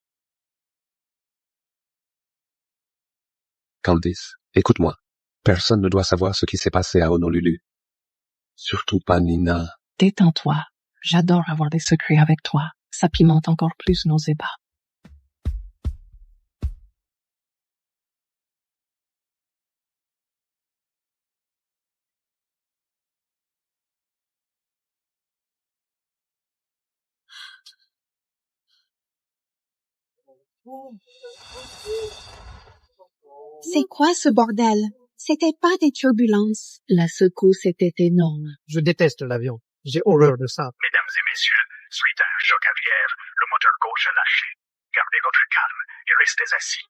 Candice, écoute-moi. Personne ne doit savoir ce qui s'est passé à Honolulu. Surtout pas Nina. Détends-toi. J'adore avoir des secrets avec toi. Ça pimente encore plus nos ébats. C'est quoi ce bordel? C'était pas des turbulences. La secousse était énorme. Je déteste l'avion. J'ai horreur de ça. Mesdames et messieurs, suite à un choc aviaire, le moteur gauche a lâché. Gardez votre calme et restez assis.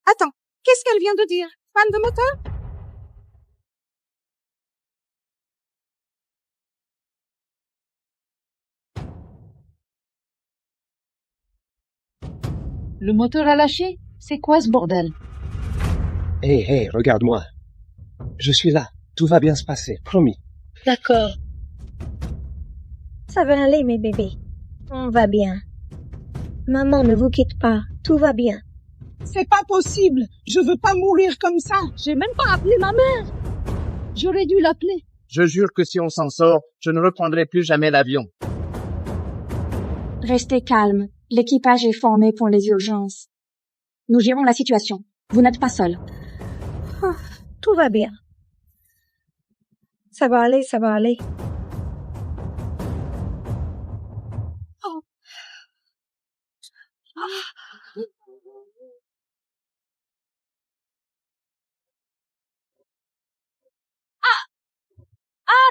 Attends, qu'est-ce qu'elle vient de dire? Panne de moteur? Le moteur a lâché? C'est quoi ce bordel? Hé, regarde-moi. Je suis là. Tout va bien se passer, promis. D'accord. Ça va aller, mes bébés. On va bien. Maman, ne vous quitte pas. Tout va bien. C'est pas possible. Je veux pas mourir comme ça. J'ai même pas appelé ma mère. J'aurais dû l'appeler. Je jure que si on s'en sort, je ne reprendrai plus jamais l'avion. Restez calme. L'équipage est formé pour les urgences. Nous gérons la situation. Vous n'êtes pas seul. Oh, tout va bien. Ça va aller, ça va aller. Oh.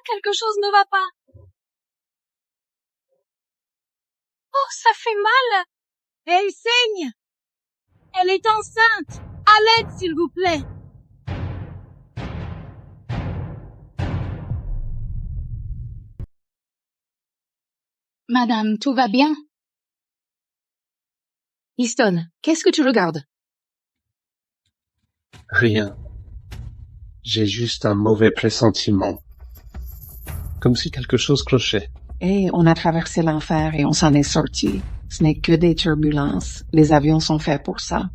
Quelque chose ne va pas. Oh, ça fait mal. Elle saigne. Elle est enceinte. À l'aide, s'il vous plaît. Madame, tout va bien? Easton, qu'est-ce que tu regardes? Rien. J'ai juste un mauvais pressentiment. Comme si quelque chose clochait. Eh, on a traversé l'enfer et on s'en est sorti. Ce n'est que des turbulences. Les avions sont faits pour ça.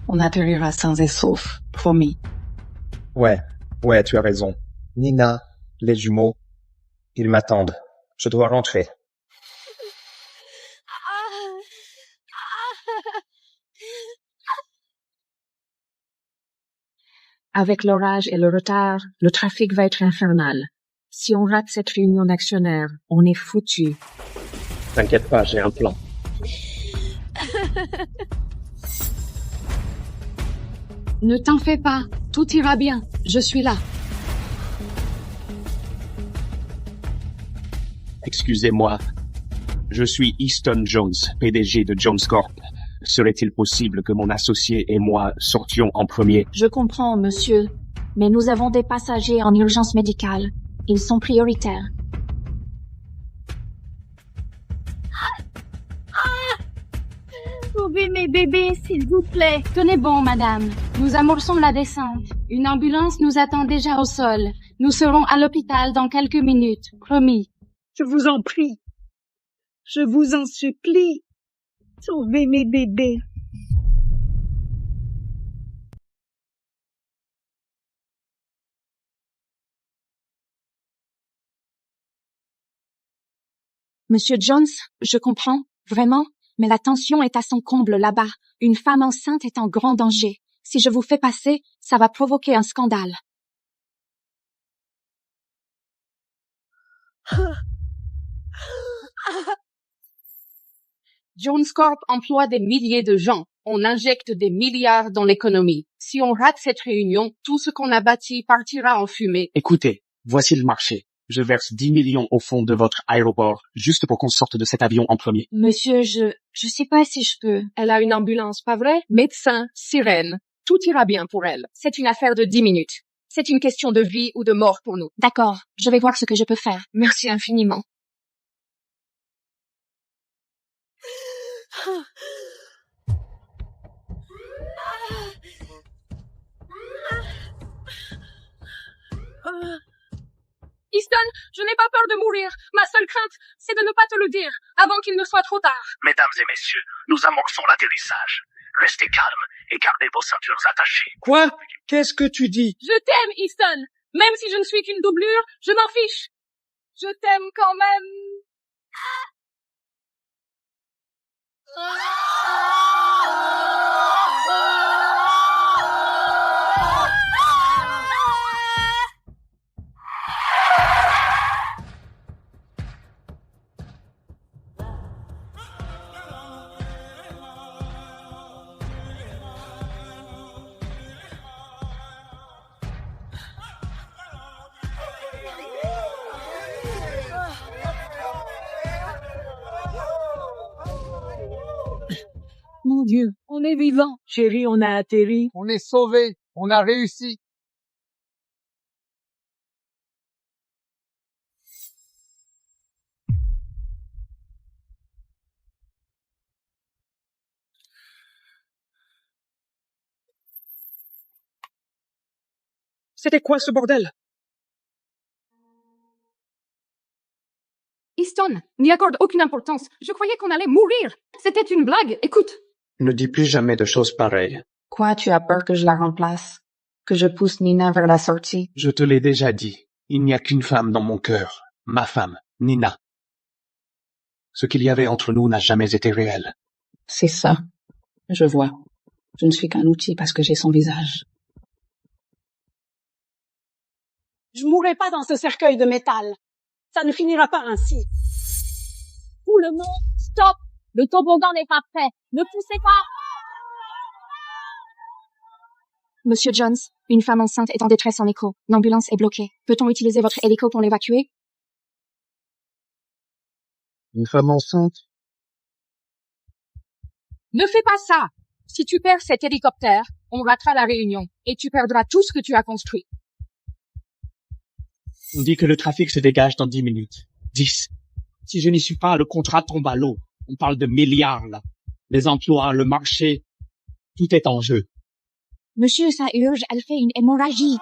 On atterrira sans et sauf, promis. Ouais, tu as raison. Nina, les jumeaux, ils m'attendent. Je dois rentrer. Avec l'orage et le retard, le trafic va être infernal. Si on rate cette réunion d'actionnaires, on est foutu. T'inquiète pas, j'ai un plan. Ne t'en fais pas, tout ira bien, je suis là. Excusez-moi. Je suis Easton Jones, PDG de Jones Corp. Serait-il possible que mon associé et moi sortions en premier? Je comprends, monsieur, mais nous avons des passagers en urgence médicale. Ils sont prioritaires. Sauvez mes bébés, s'il vous plaît. Tenez bon, madame. Nous amorçons la descente. Une ambulance nous attend déjà au sol. Nous serons à l'hôpital dans quelques minutes. Promis. Je vous en prie. Je vous en supplie. Sauvez mes bébés. Monsieur Jones, je comprends, vraiment, mais la tension est à son comble là-bas. Une femme enceinte est en grand danger. Si je vous fais passer, ça va provoquer un scandale. Jones Corp emploie des milliers de gens. On injecte des milliards dans l'économie. Si on rate cette réunion, tout ce qu'on a bâti partira en fumée. Écoutez, voici le marché. Je verse 10 millions au fond de votre aéroport, juste pour qu'on sorte de cet avion en premier. Monsieur, je sais pas si je peux. Elle a une ambulance, pas vrai? Médecin, sirène. Tout ira bien pour elle. C'est une affaire de 10 minutes. C'est une question de vie ou de mort pour nous. D'accord, je vais voir ce que je peux faire. Merci infiniment. Easton, je n'ai pas peur de mourir. Ma seule crainte, c'est de ne pas te le dire, avant qu'il ne soit trop tard. Mesdames et messieurs, nous amorçons l'atterrissage. Restez calmes et gardez vos ceintures attachées. Quoi? Qu'est-ce que tu dis? Je t'aime, Easton. Même si je ne suis qu'une doublure, je m'en fiche. Je t'aime quand même. Mon Dieu, on est vivant. Chérie, on a atterri. On est sauvés. On a réussi. C'était quoi ce bordel? Easton, n'y accorde aucune importance. Je croyais qu'on allait mourir. C'était une blague. Écoute. Ne dis plus jamais de choses pareilles. Quoi, tu as peur que je la remplace? Que je pousse Nina vers la sortie? Je te l'ai déjà dit. Il n'y a qu'une femme dans mon cœur. Ma femme, Nina. Ce qu'il y avait entre nous n'a jamais été réel. C'est ça. Je vois. Je ne suis qu'un outil parce que j'ai son visage. Je mourrai pas dans ce cercueil de métal. Ça ne finira pas ainsi. Tout le monde, stop! Le toboggan n'est pas prêt. Ne poussez pas! Monsieur Jones, une femme enceinte est en détresse en écho. L'ambulance est bloquée. Peut-on utiliser votre hélico pour l'évacuer? Une femme enceinte? Ne fais pas ça! Si tu perds cet hélicoptère, on ratera la réunion et tu perdras tout ce que tu as construit. On dit que le trafic se dégage dans 10 minutes. 10. Si je n'y suis pas, le contrat tombe à l'eau. On parle de milliards, là. Les emplois, le marché, tout est en jeu. Monsieur, ça urge, elle fait une hémorragie.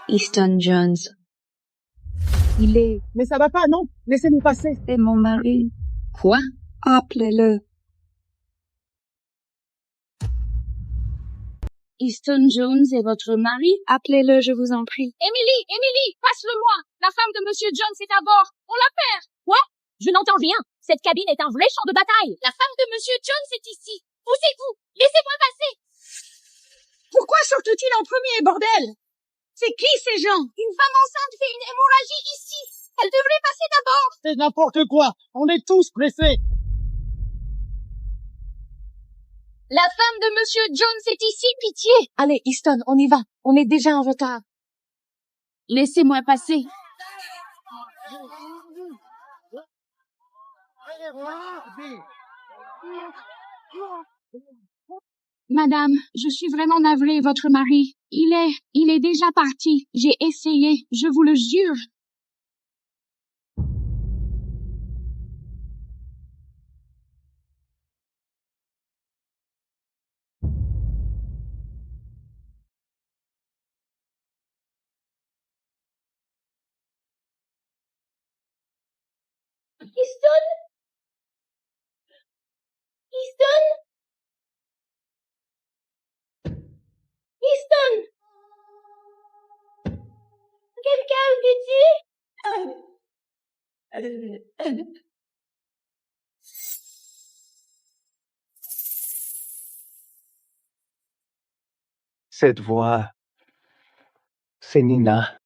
Easton Jones. Il est... Mais ça va pas, non? Laissez-nous passer. C'est mon mari. Quoi? Appelez-le. Easton Jones est votre mari? Appelez-le, je vous en prie. Emily, passe-le-moi! La femme de Monsieur Jones est à bord. On la perd! Quoi? Je n'entends rien. Cette cabine est un vrai champ de bataille. La femme de Monsieur Jones est ici. Poussez-vous! Laissez-moi passer! Pourquoi sortent-ils en premier, bordel? C'est qui ces gens? Une femme enceinte fait une hémorragie ici. Elle devrait passer d'abord. C'est n'importe quoi. On est tous pressés. La femme de Monsieur Jones est ici, pitié. Allez, Easton, on y va. On est déjà en retard. Laissez-moi passer. Madame, je suis vraiment navrée, votre mari. Il est déjà parti. J'ai essayé, je vous le jure. Easton? Easton? Easton? Quelqu'un a pitié? Cette voix, c'est Nina.